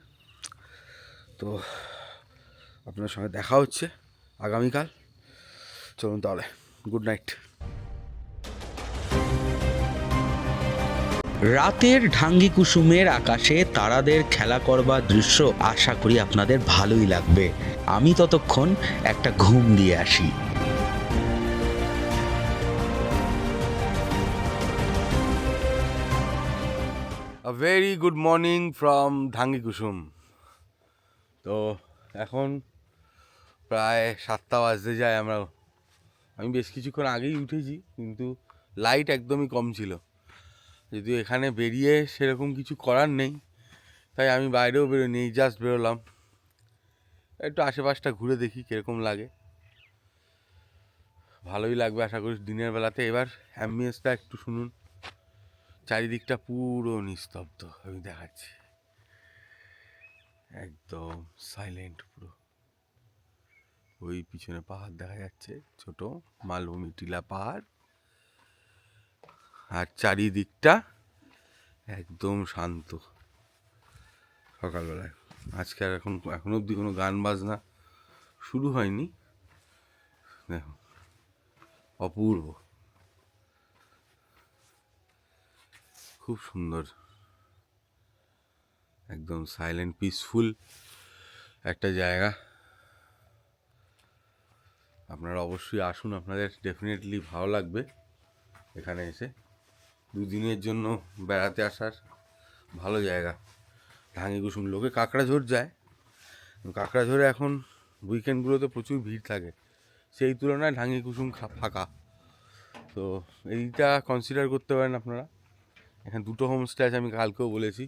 তো আপনার সঙ্গে দেখা হচ্ছে আগামীকাল। চলুন তাহলে, গুড নাইট। রাতের ঢাঙ্গি কুসুমের আকাশে তারাদের খেলা করবার দৃশ্য আশা করি আপনাদের ভালোই লাগবে। আমি ততক্ষণ একটা ঘুম দিয়ে আসি। A very good morning from Dhangi Kusum. তো এখন প্রায় 7টা বাজতে যায়। আমি বেশ কিছুক্ষণ আগেই উঠেছি, কিন্তু লাইট একদমই কম ছিল। যদিও এখানে বেরিয়ে সেরকম কিছু করার নেই, তাই আমি বাইরেও বেরোনি, জাস্ট বেরোলাম একটু আশেপাশটা ঘুরে দেখি কীরকম লাগে। ভালোই লাগবে আশা করি দিনের বেলাতে। এবার অ্যাম্বিয়েন্সটা একটু শুনুন, চারিদিকটা পুরো নিস্তব্ধ। আমি দেখাচ্ছি, একদম সাইলেন্ট পুরো। ওই পিছনে পাহাড় দেখা যাচ্ছে, ছোট মালভূমি টিলা পাহাড়, আর চারিদিকটা একদম শান্ত। সকালবেলায় আজকে আর এখন অবধি কোনো গান বাজনা শুরু হয়নি। দেখো, অপূর্ব, খুব সুন্দর, একদম সাইলেন্ট পিসফুল একটা জায়গা। আপনারা অবশ্যই আসুন, আপনাদের ডেফিনেটলি ভালো লাগবে এখানে এসে। 2 দিনের জন্য বেড়াতে আসার ভালো জায়গা ঢাঙ্গি কুসুম। লোকে কাঁকড়াঝোড় যায়, কাঁকড়াঝোড়ে এখন উইকেন্ডগুলোতে প্রচুর ভিড় থাকে, সেই তুলনায় ঢাঙ্গি কুসুম ফাঁকা। তো এইটা কনসিডার করতে পারেন আপনারা। এখানে 2টো হোমস্টে আছে, আমি কালকেও বলেছি।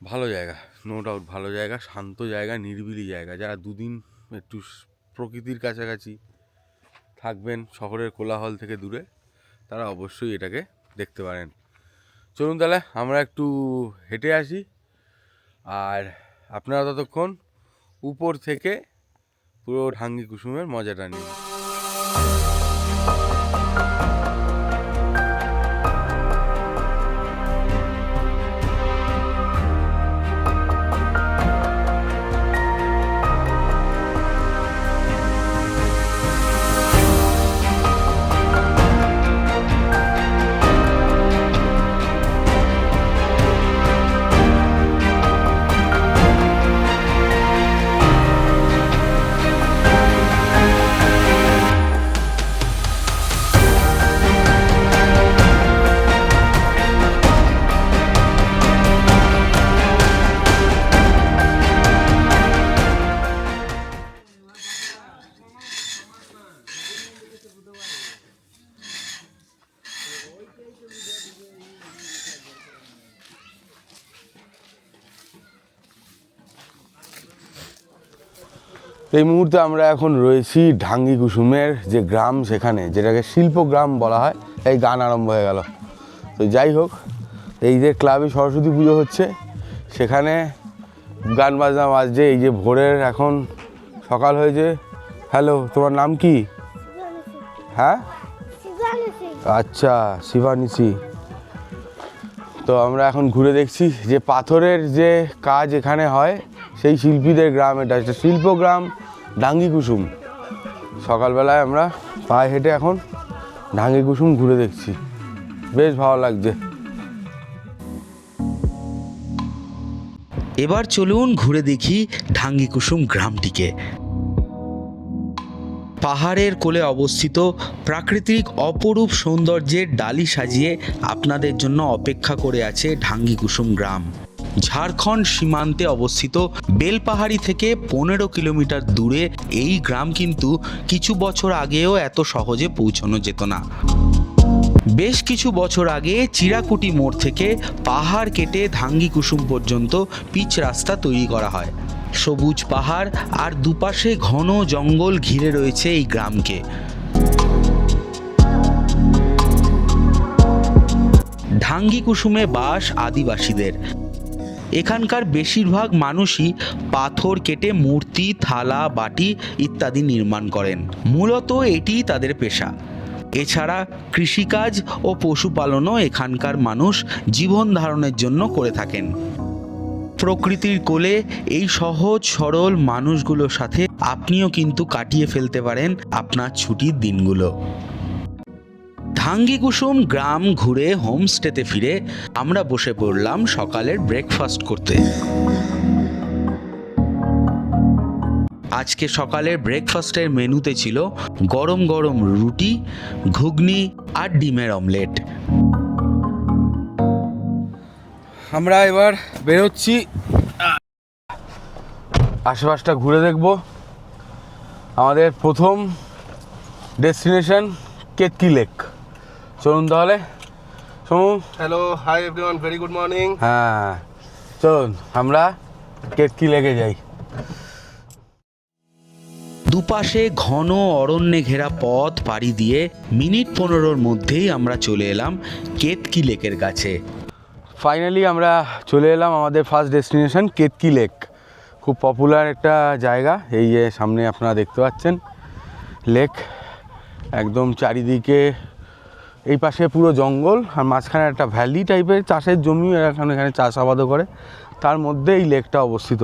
ভালো জায়গা, নো ডাউট ভালো জায়গা, শান্ত জায়গা, নিরিবিলি জায়গা। যারা 2 দিন একটু প্রকৃতির কাছাকাছি থাকবেন, শহরের কোলাহল থেকে দূরে, তারা অবশ্যই এটাকে দেখতে পারেন। চলুন তাহলে আমরা একটু হেঁটে আসি, আর আপনারা ততক্ষণ উপর থেকে পুরো ঢাঙ্গি কুসুমের মজাটা নিন। এই মুহূর্তে আমরা এখন রয়েছি ঢাঙ্গি কুসুমের যে গ্রাম, সেখানে যেটাকে শিল্পগ্রাম বলা হয়। এই গান আরম্ভ হয়ে গেল। তো যাই হোক, এই যে ক্লাবে সরস্বতী পুজো হচ্ছে, সেখানে গান বাজনা বাজছে। এই যে ভোরের এখন সকাল হয়েছে। হ্যালো, তোমার নাম কি? হ্যাঁ, আচ্ছা, শিবানিশি। তো আমরা এখন ঘুরে দেখছি যে পাথরের যে কাজ এখানে হয়, সেই শিল্পীদের গ্রাম। এটা হচ্ছে শিল্পগ্রাম ঢাঙ্গি কুসুম। সকালবেলায় আমরা পায়ে হেঁটে এখন ঢাঙ্গি কুসুম ঘুরে দেখছি, বেশ ভালো লাগছে। এবার চলুন ঘুরে দেখি ঢাঙ্গি কুসুম গ্রামটিকে। পাহাড়ের কোলে অবস্থিত প্রাকৃতিক অপরূপ সৌন্দর্যের ডালি সাজিয়ে আপনাদের জন্য অপেক্ষা করে আছে ঢাঙ্গি কুসুম গ্রাম। ঝাড়খণ্ড সীমান্তে অবস্থিত বেলপাহাড়ি থেকে 15 কিলোমিটার দূরে এই গ্রাম কিন্তু কিছু বছর আগেও এত সহজে পৌঁছানো যেত না। বেশ কিছু বছর আগে চিরাকুটি মোড় থেকে পাহাড় কেটে ঢাঙ্গি কুসুম পর্যন্ত পিচ রাস্তা তৈরি করা হয়। সবুজ পাহাড় আর দুপাশে ঘন জঙ্গল ঘিরে রয়েছে এই গ্রামকে। ঢাঙ্গি কুসুমে বাস আদিবাসীদের। এখানকার বেশিরভাগ মানুষই পাথর কেটে মূর্তি, থালা, বাটি ইত্যাদি নির্মাণ করেন। মূলত এটিই তাদের পেশা। এছাড়া কৃষিকাজ ও পশুপালনও এখানকার মানুষ জীবন ধারণের জন্য করে থাকেন। প্রকৃতির কোলে এই সহজ সরল মানুষগুলোর সাথে আপনিও কিন্তু কাটিয়ে ফেলতে পারেন আপনার ছুটির দিনগুলো। ঢাঙ্গি কুসুম গ্রাম ঘুরে হোমস্টেতে ফিরে আমরা বসে পড়লাম সকালের ব্রেকফাস্ট করতে। আজকে সকালের ব্রেকফাস্টের মেনুতে ছিল গরম গরম রুটি, ঘুগনি আর ডিমের অমলেট। আমরা এবার বেরোচ্ছি, আশেপাশটা ঘুরে দেখব। আমাদের প্রথম ডেস্টিনেশন কেতকি লেক। চলুন তাহলে। Somu, hello, hi everyone, very good morning. হ্যাঁ, চলুন আমরা কেতকি লেকে যাই। দুপাশে ঘন অরণ্যে ঘেরা পথ পাড়ি দিয়ে মিনিট 15-র মধ্যেই আমরা চলে এলাম কেতকি লেকের কাছে। ফাইনালি আমরা চলে এলাম আমাদের ফার্স্ট ডেস্টিনেশন কেতকি লেক। খুব পপুলার একটা জায়গা। এই যে সামনে আপনারা দেখতে পাচ্ছেন লেক, একদম চারিদিকে এই পাশে পুরো জঙ্গল আর মাঝখানে একটা ভ্যালি টাইপের চাষের জমি, এখানে চাষাবাদও করে। তার মধ্যে এই লেকটা অবস্থিত।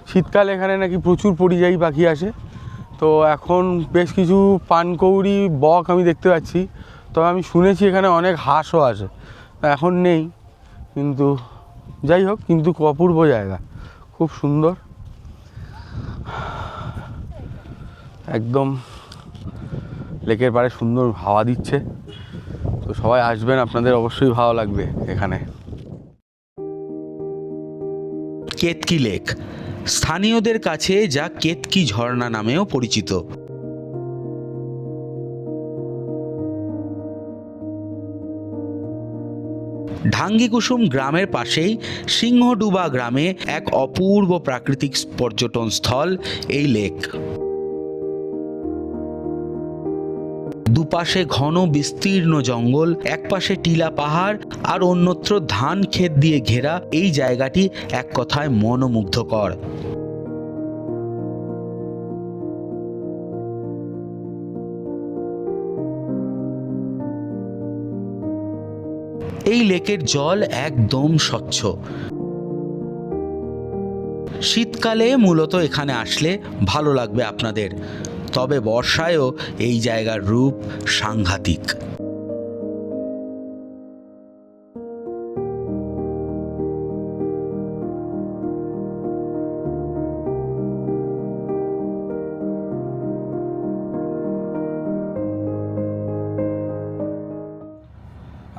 শীতকালে এখানে নাকি প্রচুর পরিযায়ী পাখি আসে। তো এখন বেশ কিছু পানকৌড়ি, বক আমি দেখতে পাচ্ছি। তবে আমি শুনেছি এখানে অনেক হাঁসও আসে, এখন নেই। কিন্তু যাই হোক, কিন্তু অপূর্ব জায়গা, খুব সুন্দর। একদম লেকের পাড়ে সুন্দর হাওয়া দিচ্ছে। তো সবাই আসবেন, আপনাদের অবশ্যই ভালো লাগবে এখানে। কেতকি লেক স্থানীয়দের কাছে যা কেতকি ঝর্ণা নামেও পরিচিত। ঢাঙ্গি কুসুম গ্রামের পাশেই সিংহডুবা গ্রামে এক অপূর্ব প্রাকৃতিক পর্যটন স্থল এই লেক। দুপাশে ঘন বিস্তীর্ণ জঙ্গল, একপাশে টিলা পাহাড় আর অন্যত্র ধান ক্ষেত দিয়ে ঘেরা এই জায়গাটি এক কথায় মনোমুগ্ধকর। এই লেকের জল একদম স্বচ্ছ। শীতকালে মূলত এখানে আসলে ভালো লাগবে আপনাদের, তবে বর্ষায়ও এই জায়গার রূপ সাংঘাতিক।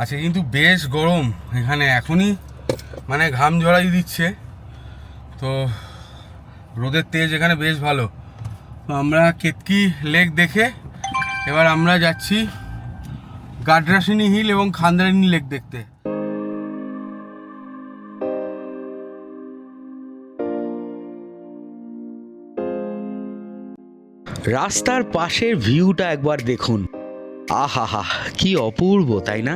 আচ্ছা, কিন্তু বেশ গরম এখানে এখনই, মানে ঘাম ঝরাই দিচ্ছে। তো রোদের তেজ এখানে বেশ ভালো। তো আমরা কেতকি লেক দেখে এবার আমরা যাচ্ছি গাডরাসিনী হিল এবং খান্দারানী লেক দেখতে। রাস্তার পাশের ভিউটা একবার দেখুন, আহা কি অপূর্ব, তাই না?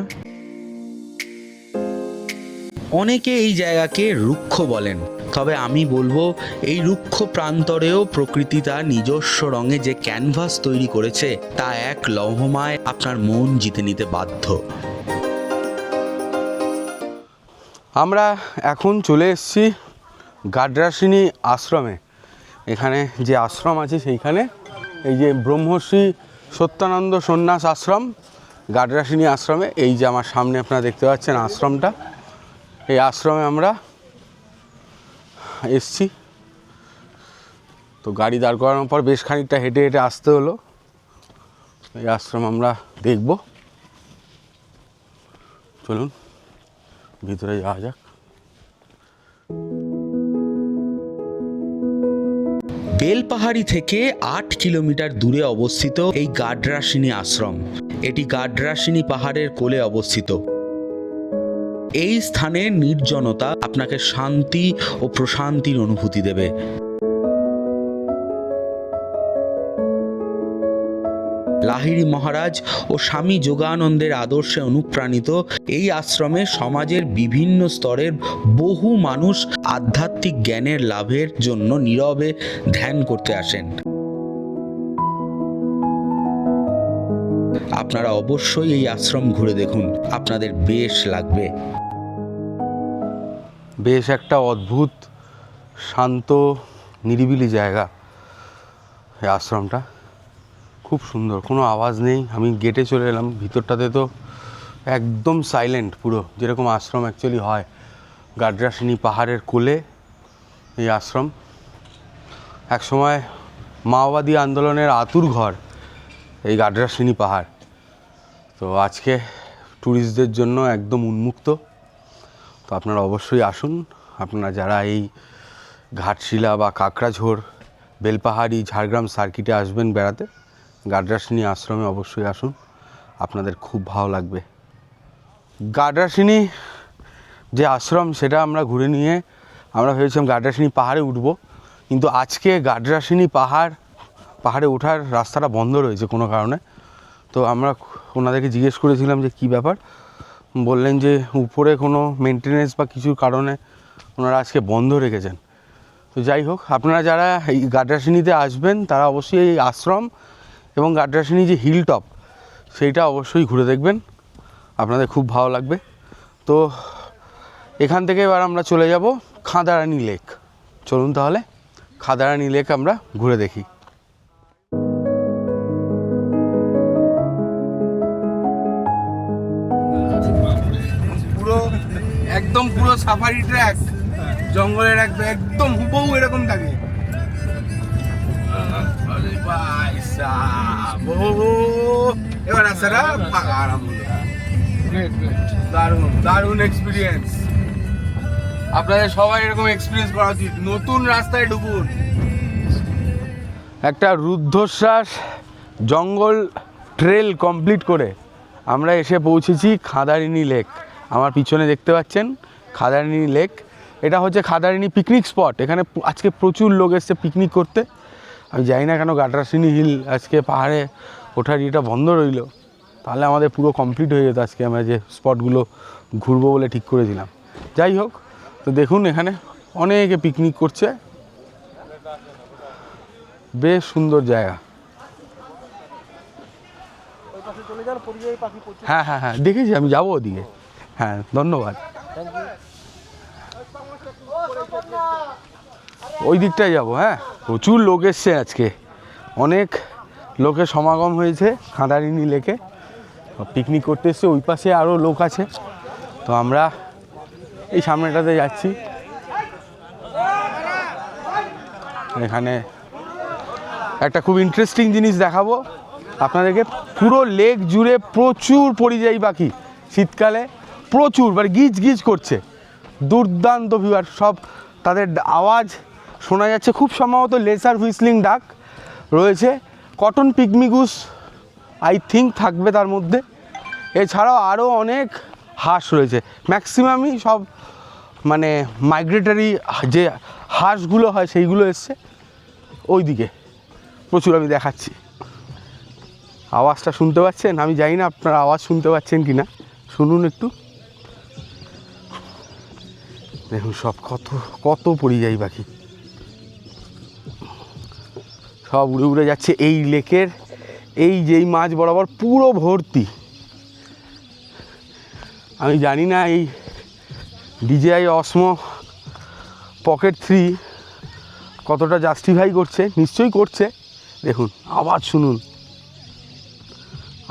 অনেকে এই জায়গাকে রুক্ষ বলেন, তবে আমি বলবো এই রুক্ষ প্রান্তরেও প্রকৃতি তার নিজস্ব রঙে যে ক্যানভাস তৈরি করেছে তা এক লহমায় আপনার মন জিতে নিতে বাধ্য। আমরা এখন চলে এসেছি গাড্রাসিনী আশ্রমে। এখানে যে আশ্রম আছে সেইখানে এই যে ব্রহ্মশ্রী সত্যানন্দ সন্ন্যাস আশ্রম, গাড্রাসিনী আশ্রমে, এই যে আমার সামনে আপনারা দেখতে পাচ্ছেন আশ্রমটা, এই আশ্রমে আমরা এসছি। তো গাড়ি দাঁড় করানোর পর বেশ খানিকটা হেঁটে হেঁটে আসতে হলো। এই আশ্রম আমরা দেখব, চলুন ভিতরে যাওয়া যাক। বেলপাহাড়ি থেকে 8 কিলোমিটার দূরে অবস্থিত এই গাড্রাসিনী আশ্রম। এটি গাড্রাসিনী পাহাড়ের কোলে অবস্থিত। এই স্থানের নির্জনতা আপনাকে শান্তি ও প্রশান্তির অনুভূতি দেবে। লাহিড়ী মহারাজ ও স্বামী যোগানন্দের আদর্শে অনুপ্রাণিত এই আশ্রমে সমাজের বিভিন্ন স্তরের বহু মানুষ আধ্যাত্মিক জ্ঞানের লাভের জন্য নীরবে ধ্যান করতে আসেন। আপনারা অবশ্যই এই আশ্রম ঘুরে দেখুন, আপনাদের বেশ লাগবে। বেশ একটা অদ্ভুত শান্ত নিরিবিলি জায়গা এই আশ্রমটা, খুব সুন্দর, কোনো আওয়াজ নেই। আমি গেটে চলে এলাম, ভিতরটাতে তো একদম সাইলেন্ট পুরো, যেরকম আশ্রম অ্যাকচুয়ালি হয়। গাড্রাসিনী পাহাড়ের কোলে এই আশ্রম। একসময় মাওবাদী আন্দোলনের আতুর ঘর এই গাড্রাসিনী পাহাড়। তো আজকে ট্যুরিস্টদের জন্য একদম উন্মুক্ত। তো আপনারা অবশ্যই আসুন। আপনারা যারা এই ঘাটশিলা বা কাকড়াঝোড়, বেলপাহাড়ি, ঝাড়গ্রাম সার্কিটে আসবেন বেড়াতে, গাড্রাসিনী আশ্রমে অবশ্যই আসুন, আপনাদের খুব ভালো লাগবে। গাড্রাসিনী যে আশ্রম সেটা আমরা ঘুরে নিয়ে আমরা ভেবেছিলাম গাড্রাসিনী পাহাড়ে উঠব, কিন্তু আজকে গাড্রাসিনী পাহাড়ে ওঠার রাস্তাটা বন্ধ রয়েছে কোনো কারণে। তো আমরা ওনাদেরকে জিজ্ঞেস করেছিলাম যে কী ব্যাপার, বললেন যে উপরে কোনো মেনটেনেন্স বা কিছুর কারণে ওনারা আজকে বন্ধ রেখেছেন। তো যাই হোক, আপনারা যারা এই গাড্রাসিনীতে আসবেন তারা অবশ্যই এই আশ্রম এবং গাড্রাসিনী যে হিল টপ সেইটা অবশ্যই ঘুরে দেখবেন, আপনাদের খুব ভালো লাগবে। তো এখান থেকে এবার আমরা চলে যাব খাদারানি লেক। চলুন তাহলে খাদারানি লেক আমরা ঘুরে দেখি। পুরো সাফারি ট্র্যাক, জঙ্গলের একদম হুবহু এরকম থাকে। এবার রাস্তাটা ফাঁকা, দারুণ এক্সপিরিয়েন্স। আপনাদের সবাই এরকম এক্সপিরিয়েন্স করা উচিত। নতুন রাস্তায় ঢুকুন। একটা রুদ্ধশ্বাস জঙ্গল ট্রেল কমপ্লিট করে আমরা এসে পৌঁছেছি খাদারিনী লেক। আমার পিছনে দেখতে পাচ্ছেন খাদারিনী লেক। এটা হচ্ছে খাদারিনী পিকনিক স্পট। এখানে আজকে প্রচুর লোক এসছে পিকনিক করতে। আমি জানি না কেন গাড্রাসিনী হিল আজকে পাহাড়ে ওঠার এটা বন্ধ রইল, তাহলে আমাদের পুরো কমপ্লিট হয়ে যেত আজকে আমরা যে স্পটগুলো ঘুরবো বলে ঠিক করেছিলাম। যাই হোক, তো দেখুন এখানে অনেকে পিকনিক করছে, বেশ সুন্দর জায়গা। হ্যাঁ হ্যাঁ হ্যাঁ, দেখেছি, আমি যাবো ওদিকে। হ্যাঁ, ধন্যবাদ। ওই দিকটায় যাবো। হ্যাঁ, প্রচুর লোক এসছে আজকে, অনেক লোকের সমাগম হয়েছে খাদারিনী লেকে, পিকনিক করতে এসছে। ওই পাশে আরও লোক আছে। তো আমরা এই সামনেটাতে যাচ্ছি। এখানে একটা খুব ইন্টারেস্টিং জিনিস দেখাবো আপনাদেরকে। পুরো লেক জুড়ে প্রচুর পরিযায়ী পাখি, শীতকালে প্রচুর, মানে গিজ গিজ করছে, দুর্দান্ত ভিউ। আর সব তাদের আওয়াজ শোনা যাচ্ছে, খুব সম্ভবত লেসার হুইসলিং ডাক রয়েছে। কটন পিগমিগুস আই থিঙ্ক থাকবে তার মধ্যে। এছাড়াও আরও অনেক হাঁস রয়েছে, ম্যাক্সিমামই সব মানে মাইগ্রেটারি যে হাঁসগুলো হয় সেইগুলো এসছে ওই দিকে। প্রচুর, আমি দেখাচ্ছি। আওয়াজটা শুনতে পাচ্ছেন? আমি জানি না আপনারা আওয়াজ শুনতে পাচ্ছেন কি না, শুনুন একটু। দেখুন সব কত কত পরিযায়ী পাখি, সব উড়ে উড়ে যাচ্ছে এই লেকের এই যেই মাছ বরাবর পুরো ভর্তি। আমি জানি না এই DJI Osmo Pocket 3 কতটা জাস্টিফাই করছে, নিশ্চয়ই করছে। দেখুন আওয়াজ শুনুন,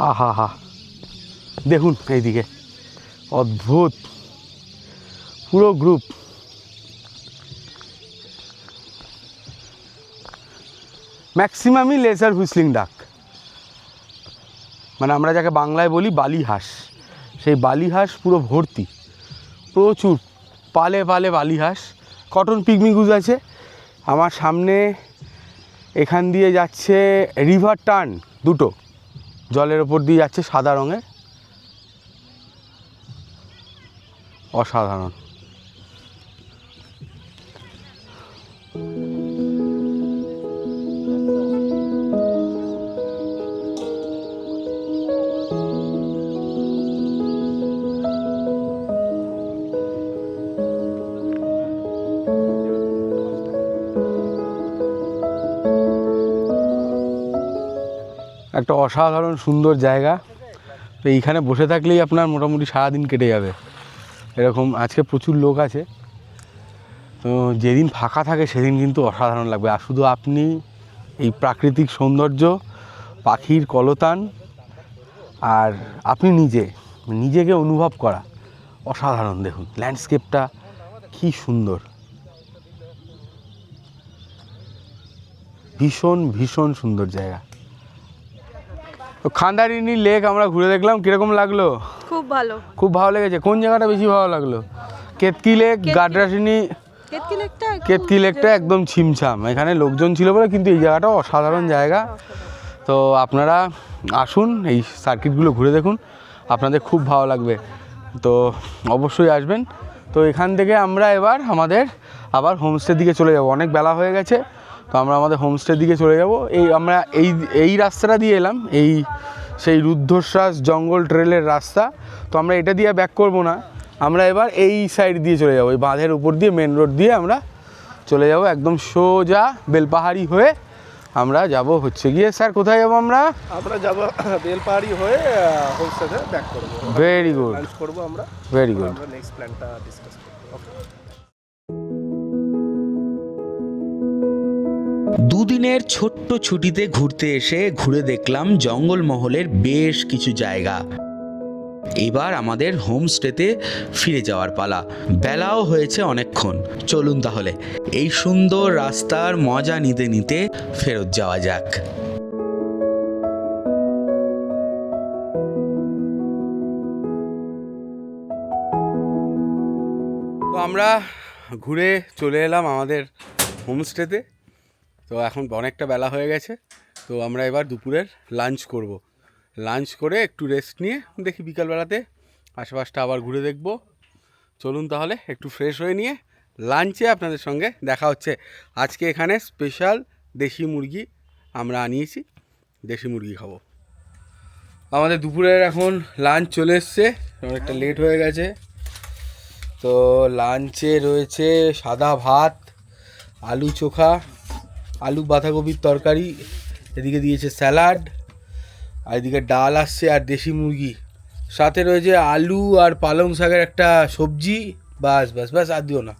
আহা হা, দেখুন এইদিকে অদ্ভুত পুরো গ্রুপ। ম্যাক্সিমামই লেজার হুইসলিং ডাক, মানে আমরা যাকে বাংলায় বলি বালি হাঁস, সেই বালি হাঁস পুরো ভর্তি, প্রচুর পালে পালে বালি হাঁস। কটন পিগমি গুজ আছে আমার সামনে, এখান দিয়ে যাচ্ছে রিভার টার্ন, দুটো জলের ওপর দিয়ে যাচ্ছে সাদা রঙের, অসাধারণ। একটা অসাধারণ সুন্দর জায়গা। তো এইখানে বসে থাকলেই আপনার মোটামুটি সারাদিন কেটে যাবে এরকম। আজকে প্রচুর লোক আছে, তো যেদিন ফাঁকা থাকে সেদিন কিন্তু অসাধারণ লাগবে। আর শুধু আপনি এই প্রাকৃতিক সৌন্দর্য, পাখির কলতান, আর আপনি নিজেকে অনুভব করা, অসাধারণ। দেখুন ল্যান্ডস্কেপটা কি সুন্দর, ভীষণ ভীষণ সুন্দর জায়গা। তো খান্দারিনী লেক আমরা ঘুরে দেখলাম, কীরকম লাগলো? খুব ভালো, খুব ভালো লেগেছে। কোন জায়গাটা বেশি ভালো লাগলো? কেতকি লেক, গাডরাসিনী? কেতকি লেকটা একদম ছিমছাম, এখানে লোকজন ছিল বলে, কিন্তু এই জায়গাটাও অসাধারণ জায়গা। তো আপনারা আসুন, এই সার্কিটগুলো ঘুরে দেখুন, আপনাদের খুব ভালো লাগবে। তো অবশ্যই আসবেন। তো এখান থেকে আমরা এবার আবার হোমস্টের দিকে চলে যাব, অনেক বেলা হয়ে গেছে। তো আমরা আমাদের হোমস্টের দিকে চলে যাব। আমরা এই রাস্তাটা দিয়ে এলাম, সেই রুদ্ধশ্বাস জঙ্গল ট্রেলের রাস্তা। তো আমরা এটা দিয়ে ব্যাক করব না, আমরা এবার এই সাইড দিয়ে চলে যাব, এই বাঁধের উপর দিয়ে মেন রোড দিয়ে আমরা চলে যাব একদম সোজা বেলপাহাড়ি হয়ে। আমরা যাব হচ্ছে গিয়ে, স্যার কোথায় যাব আমরা? যাব বেলপাহাড়ি হয়ে হোমস্টেতে ব্যাক করব। ভেরি গুড, লাঞ্চ করব আমরা। Very good. আমরা নেক্সট প্ল্যানটা ডিসকাস করব। ওকে। দুদিনের ছোট্ট ছুটিতে ঘুরতে এসে ঘুরে দেখলাম জঙ্গলমহলের বেশ কিছু জায়গা। এবার আমাদের হোমস্টেতে ফিরে যাওয়ার পালা, বেলাও হয়েছে অনেকক্ষণ। চলুন তাহলে এই সুন্দর রাস্তার মজা নিতে নিতে ফেরত যাওয়া যাক। তো আমরা ঘুরে চলে এলাম আমাদের হোমস্টেতে। তো এখন অনেকটা বেলা হয়ে গেছে, তো আমরা এবার দুপুরের লাঞ্চ করব। লাঞ্চ করে একটু রেস্ট নিয়ে দেখি বিকালবেলাতে আশেপাশটা আবার ঘুরে দেখব। চলুন তাহলে একটু ফ্রেশ হয়ে নিয়ে লাঞ্চে আপনাদের সঙ্গে দেখা হচ্ছে। আজকে এখানে স্পেশাল দেশি মুরগি আমরা আনিয়েছি, দেশি মুরগি খাবো। আমাদের দুপুরের এখন লাঞ্চ চলে এসছে, অনেকটা লেট হয়ে গেছে। তো লাঞ্চে রয়েছে সাদা ভাত, আলু চোখা, আলু বাঁধাকপির তরকারি, এদিকে দিয়েছে স্যালাড, আর এদিকে ডাল আসছে, আর দেশি মুরগি সাথে রয়েছে আলু আর পালং শাকের একটা সবজি। বাস বাস বাস, আর দিও না,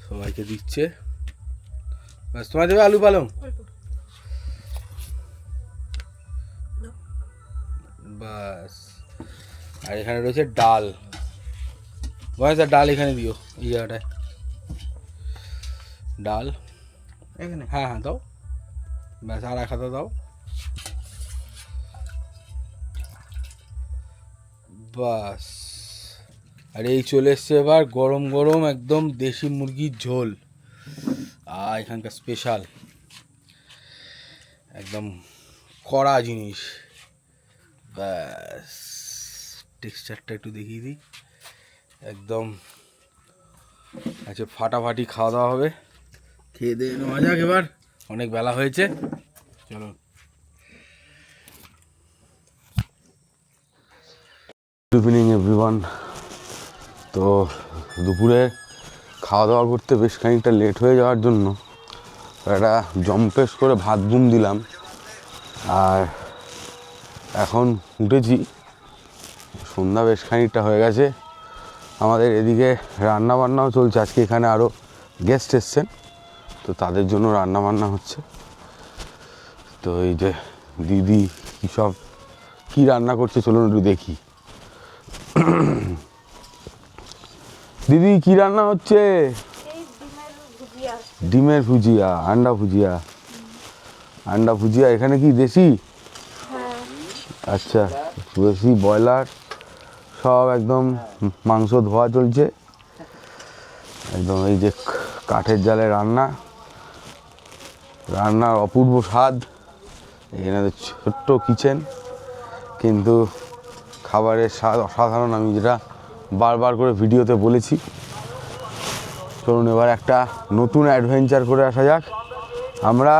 সবাইকে দিচ্ছে। বাস, তোমার দেবে আলু পালং, বাস। আর এখানে রয়েছে ডাল, বয়স আর ডাল এখানে দিও, এই জায়গাটায় ডাল এখানে। হ্যাঁ হ্যাঁ দাও, ব্যাস আর এক হাতা দাও, বাস। আর এই চলে এসছে এবার গরম গরম একদম দেশি মুরগির ঝোল, আর এখানকার স্পেশাল একদম কড়া জিনিস। ব্যাস, টেক্সচারটা একটু দেখিয়ে দিই, একদম আচ্ছা ফাটাফাটি খাওয়া দাওয়া হবে। খেয়ে দিয়ে নেওয়া যাক এবার। অনেক বেলা হয়েছে, চলো। Good evening everyone. তো দুপুরে খাওয়া দাওয়া করতে বেশ খানিকটা লেট হয়ে যাওয়ার জন্য একটা জম্পেশ করে ভাত ঘুম দিলাম, আর এখন উঠেছি। সন্ধ্যা বেশ খানিকটা হয়ে গেছে। আমাদের এদিকে রান্না বান্নাও চলছে। আজকে এখানে আরও গেস্ট এসছেন, তো তাদের জন্য রান্না বান্না হচ্ছে। তো এই যে দিদি কী সব কী রান্না করছে চলুন একটু দেখি। দিদি কি রান্না হচ্ছে? ডিমের ভুজিয়া, আন্ডা ভুজিয়া। আন্ডা ভুজিয়া এখানে কি দেশি? আচ্ছা, দেশি ব্রয়লার সব একদম মাংস ধোয়া চলছে একদম। এই যে কাঠের জালে রান্না, রান্নার অপূর্ব স্বাদ। এখানে ছোট্ট কিচেন, কিন্তু খাবারের স্বাদ অসাধারণ। আমি যেটা বারবার করে ভিডিওতে বলেছি। চলুন এবার একটা নতুন অ্যাডভেঞ্চার করে আসা যাক। আমরা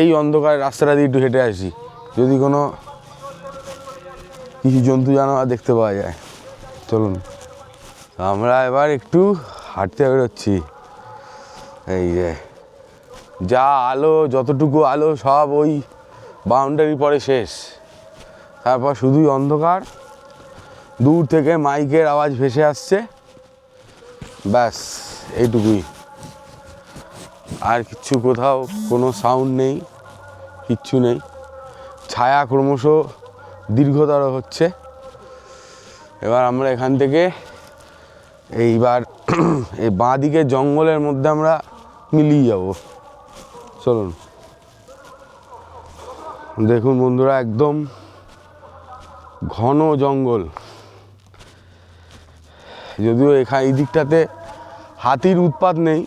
এই অন্ধকারের রাস্তাটা দিয়ে একটু হেঁটে আসি, যদি কোনো কিছু জন্তু জানোয়ার দেখতে পাওয়া যায়। চলুন আমরা এবার একটু হাঁটতে বেরোচ্ছি। এই যে যা আলো, যতটুকু আলো সব ওই বাউন্ডারি পরে শেষ, তারপর শুধুই অন্ধকার। দূর থেকে মাইকের আওয়াজ ভেসে আসছে, ব্যাস এইটুকুই। আর কিচ্ছু, কোথাও কোনো সাউন্ড নেই, কিচ্ছু নেই। ছায়া ক্রমশ দীর্ঘতর হচ্ছে। এবার আমরা এখান থেকে এইবার এই বাঁ দিকে জঙ্গলের মধ্যে আমরা মিলিয়ে যাব। চলুন দেখুন বন্ধুরা, একদম ঘন জঙ্গল। যদিও এখানে এই দিকটাতে হাতির উৎপাত নেই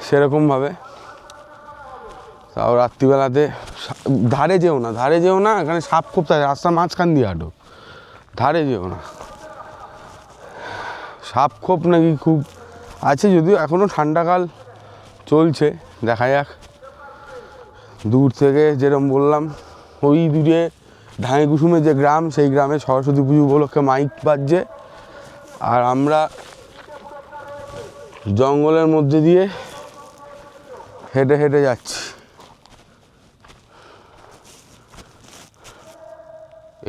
সেরকমভাবে, তাও রাত্রিবেলাতে ধারে যেও না, ধারে যেও না, এখানে সাপ খুব থাকে। রাস্তার মাঝখান দিয়ে হাঁটো, ধারে যেও না। সাপ খোপ নাকি খুব আছে, যদিও এখনও ঠান্ডাকাল চলছে। দেখা যাক। দূর থেকে যেরকম বললাম, ওই দূরে ঢাঁই কুসুমের যে গ্রাম, সেই গ্রামে সরস্বতী পুজো উপলক্ষে মাইক বাজছে। আর আমরা জঙ্গলের মধ্যে দিয়ে হেঁটে হেঁটে যাচ্ছি।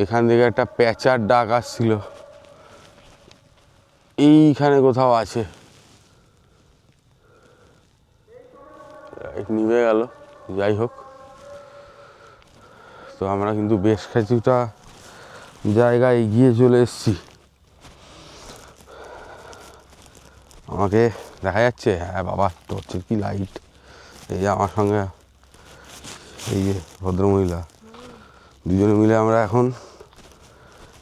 এখান থেকে একটা প্যাঁচার ডাক আসছিল, এইখানে কোথাও আছে। নিভে গেল, যাই হোক। তো আমরা কিন্তু বেশ কিছুটা জায়গায় এগিয়ে চলে এসেছি। আমাকে দেখা যাচ্ছে? হ্যাঁ বাবা, টর্চের কি লাইট! এই যে আমার সঙ্গে এই যে ভদ্রমহিলা, দুজনে মিলে আমরা এখন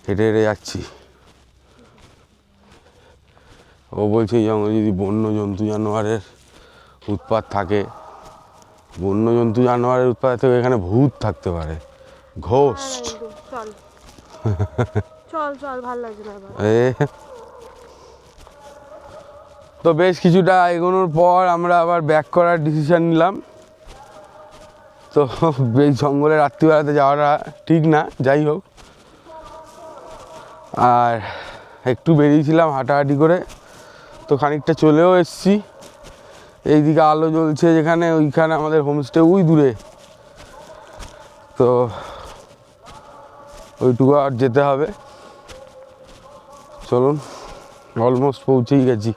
হেঁটে হেঁটে যাচ্ছি। ও বলছে এই জঙ্গলে যদি বন্য জন্তু জানোয়ারের উৎপাত থাকে, বন্য জন্তু জানোয়ারের উৎপাত থেকে এখানে ভূত থাকতে পারে, ঘোস্ট। চল চল, ভালো লাগছে না। তো বেশ কিছুটা এগোনোর পর আমরা আবার ব্যাক করার ডিসিশন নিলাম। তো এই জঙ্গলে রাত্রিবেলাতে যাওয়াটা ঠিক না, যাই হোক। আর একটু বেরিয়েছিলাম হাঁটাহাঁটি করে, তো খানিকটা চলেও এসেছি। এইদিকে আলো জ্বলছে যেখানে, ওইখানে আমাদের হোমস্টে ওই দূরে। তো ওইটুকু আর যেতে হবে। চলুন, অলমোস্ট পৌঁছেই গেছি।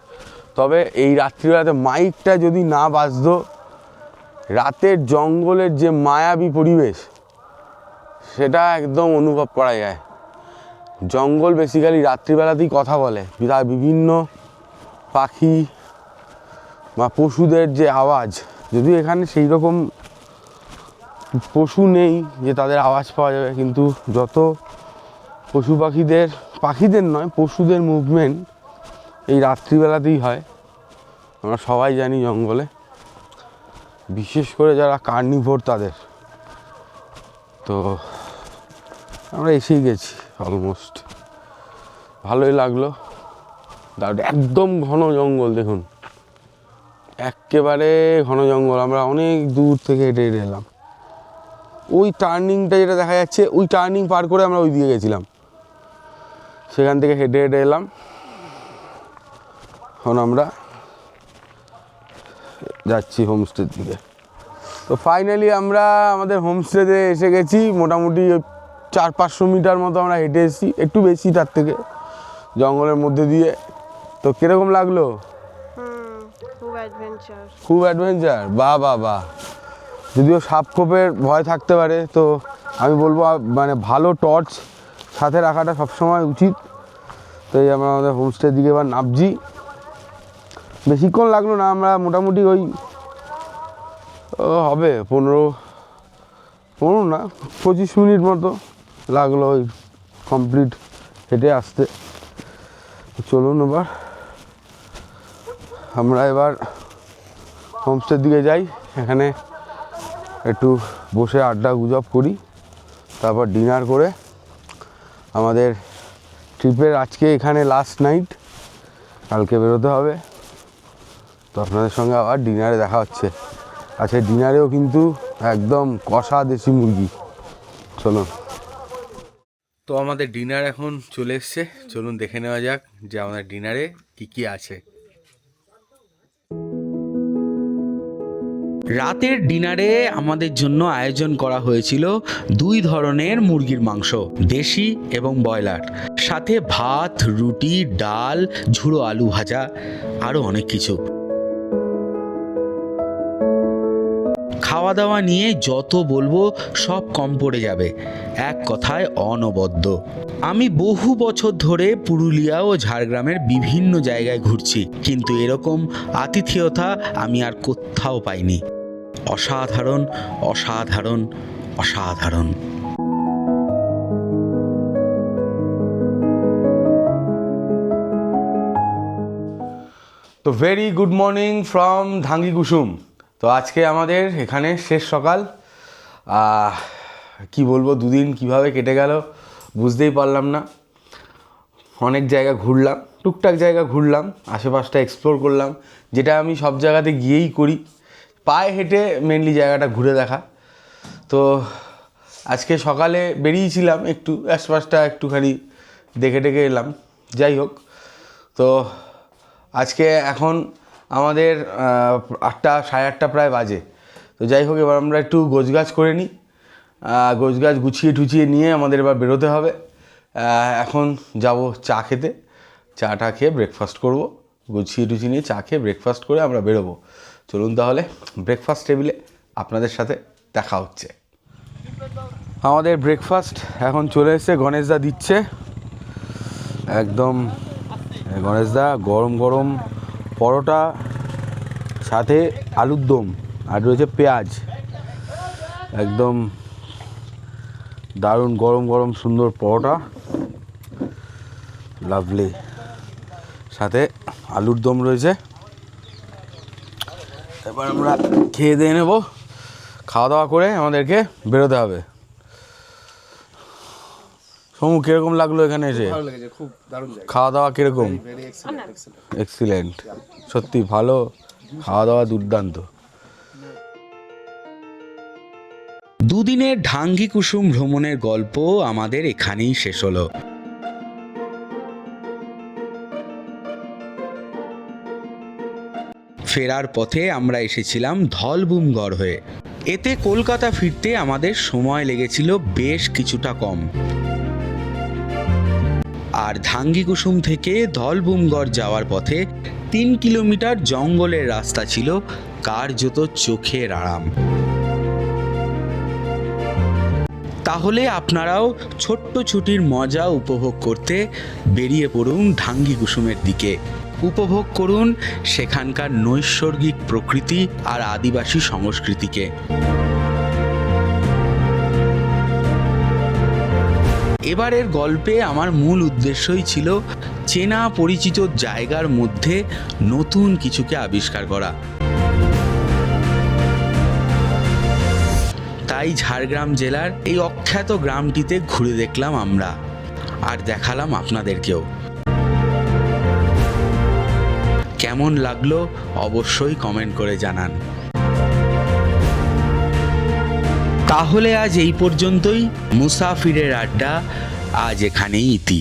তবে এই রাত্রিবেলাতে মাইকটা যদি না বাজতো, রাতের জঙ্গলের যে মায়াবী পরিবেশ সেটা একদম অনুভব করা যায়। জঙ্গল বেসিক্যালি রাত্রিবেলাতেই কথা বলে। বিভিন্ন পাখি বা পশুদের যে আওয়াজ, যদিও এখানে সেই রকম পশু নেই যে তাদের আওয়াজ পাওয়া যাবে, কিন্তু যত পশু পাখিদের নয়, পশুদের মুভমেন্ট এই রাত্রিবেলাতেই হয়। আমরা সবাই জানি জঙ্গলে, বিশেষ করে যারা কার্নিভোর তাদের। তো আমরা এসেই গেছি অলমোস্ট। ভালোই লাগলো। একদম ঘন জঙ্গল দেখুন, একেবারে ঘন জঙ্গল, আমরা অনেক দূর থেকে হেঁটে হেঁটে এলাম। ওই টার্নিংটা যেটা দেখা যাচ্ছে, ওই টার্নিং পার করে আমরা ওই দিকে গেছিলাম, সেখান থেকে হেঁটে হেঁটে এলাম। এখন আমরা যাচ্ছি হোমস্টের দিকে। তো ফাইনালি আমরা আমাদের হোমস্টেতে এসে গেছি। মোটামুটি 400-500 মিটার মতো আমরা হেঁটে এসেছি, একটু বেশি তার থেকে, জঙ্গলের মধ্যে দিয়ে। তো কীরকম লাগলো? খুব অ্যাডভেঞ্চার। বাহ বাহ বাহ। যদিও সাপ খোপের ভয় থাকতে পারে, তো আমি বলবো মানে ভালো টর্চ সাথে রাখাটা সবসময় উচিত। তো এই আমরা আমাদের হোমস্টের দিকে এবার নামছি। বেশিক্ষণ লাগলো না, আমরা মোটামুটি ওই হবে 15 না 25 মিনিট মতো লাগলো ওই কমপ্লিট হেঁটে আসতে। চলুন এবার আমরা হোমস্টের দিকে যাই, এখানে একটু বসে আড্ডা গুজব করি, তারপর ডিনার করে আমাদের ট্রিপের আজকে এখানে লাস্ট নাইট, কালকে বেরোতে হবে। তো আপনাদের সঙ্গে আবার ডিনারে দেখা হচ্ছে। আচ্ছা, ডিনারেও কিন্তু একদম কষা দেশি মুরগি। চলুন। তো আমাদের ডিনার এখন চলে এসছে, চলুন দেখে নেওয়া যাক যে আমাদের ডিনারে কি কি আছে। রাতের ডিনারে আমাদের জন্য আয়োজন করা হয়েছিল 2 ধরনের মুরগির মাংস, দেশি এবং ব্রয়লার, সাথে ভাত, রুটি, ডাল, ঝুড়ো আলু ভাজা, আরও অনেক কিছু। খাওয়া দাওয়া নিয়ে যত বলবো সব কম পড়ে যাবে, এক কথায় অনবদ্য। আমি বহু বছর ধরে পুরুলিয়া ও ঝাড়গ্রামের বিভিন্ন জায়গায় ঘুরছি, কিন্তু এরকম আতিথেয়তা আমি আর কোথাও পাইনি। অসাধারণ, অসাধারণ, অসাধারণ। তো ভেরি গুড মর্নিং ফ্রম ধাঙ্গি কুসুম। তো আজকে আমাদের এখানে শেষ সকাল। কি বলবো, 2 দিন কীভাবে কেটে গেল বুঝতেই পারলাম না। অনেক জায়গা ঘুরলাম, টুকটাক জায়গা ঘুরলাম, আশেপাশটা এক্সপ্লোর করলাম, যেটা আমি সব জায়গাতে গিয়েই করি, পায়ে হেঁটে মেনলি জায়গাটা ঘুরে দেখা। তো আজকে সকালে বেরিয়েছিলাম, একটু আশপাশটা একটুখানি দেখে টেকে এলাম। যাই হোক, তো আজকে এখন আমাদের 8টা 8:30 প্রায় বাজে। তো যাই হোক, এবার আমরা একটু গোছগাছ করে নিই। গোছগাছ গুছিয়ে টুছিয়ে নিয়ে আমাদের এবার বেরোতে হবে। এখন যাব চা খেতে, চাটা খেয়ে ব্রেকফাস্ট করব। গুছিয়ে টুছিয়ে নিয়ে চা খেয়ে ব্রেকফাস্ট করে আমরা বেরোবো। চলুন তাহলে ব্রেকফাস্ট টেবিলে আপনাদের সাথে দেখা হচ্ছে। আমাদের ব্রেকফাস্ট এখন চলে এসেছে, গণেশদা দিচ্ছে। একদম গণেশদা গরম গরম পরোটা, সাথে আলুর দম, আর রয়েছে পেঁয়াজ। একদম দারুণ গরম গরম সুন্দর পরোটা, লাভলি, সাথে আলুর দম রয়েছে। এবার আমরা খেয়ে দিয়ে নেব, খাওয়া দাওয়া করে আমাদেরকে বেরোতে হবে। সমু, কিরকম লাগলো এখানে এসে? ভালো লেগেছে, খুব দারুণ জায়গা। খাওয়া দাওয়া কিরকম? Very excellent. এক্সিলেন্ট, সত্যি ভালো খাওয়া দাওয়া, দুর্দান্ত। 2 দিনের ঢাঙ্গি কুসুম ভ্রমণের গল্প আমাদের এখানেই শেষ হলো। ফেরার পথে আমরা এসেছিলাম ধলবুমগড় হয়ে। এতে কলকাতা ফিরতে আমাদের সময় লেগেছিল বেশ কিছুটা কম। আর ধাঙ্গি কুসুম থেকে ধলবুমগড় যাওয়ার পথে 3 কিলোমিটার জঙ্গলের রাস্তা ছিল কার্যত চোখের আরাম। তাহলে আপনারাও ছোট্ট ছুটির মজা উপভোগ করতে বেরিয়ে পড়ুন ধাঙ্গি কুসুমের দিকে। উপভোগ করুন সেখানকার নৈসর্গিক প্রকৃতি আর আদিবাসী সংস্কৃতিকে। এবারের গল্পে আমার মূল উদ্দেশ্যই ছিল চেনা পরিচিত জায়গার মধ্যে নতুন কিছুকে আবিষ্কার করা। তাই ঝাড়গ্রাম জেলার এই অখ্যাত গ্রামটিতে ঘুরে দেখলাম আমরা, আর দেখালাম আপনাদেরকেও। কেমন লাগলো অবশ্যই কমেন্ট করে জানান। তাহলে আজ এই পর্যন্তই। মুসাফিরের আড্ডা আজ এখানেই ইতি।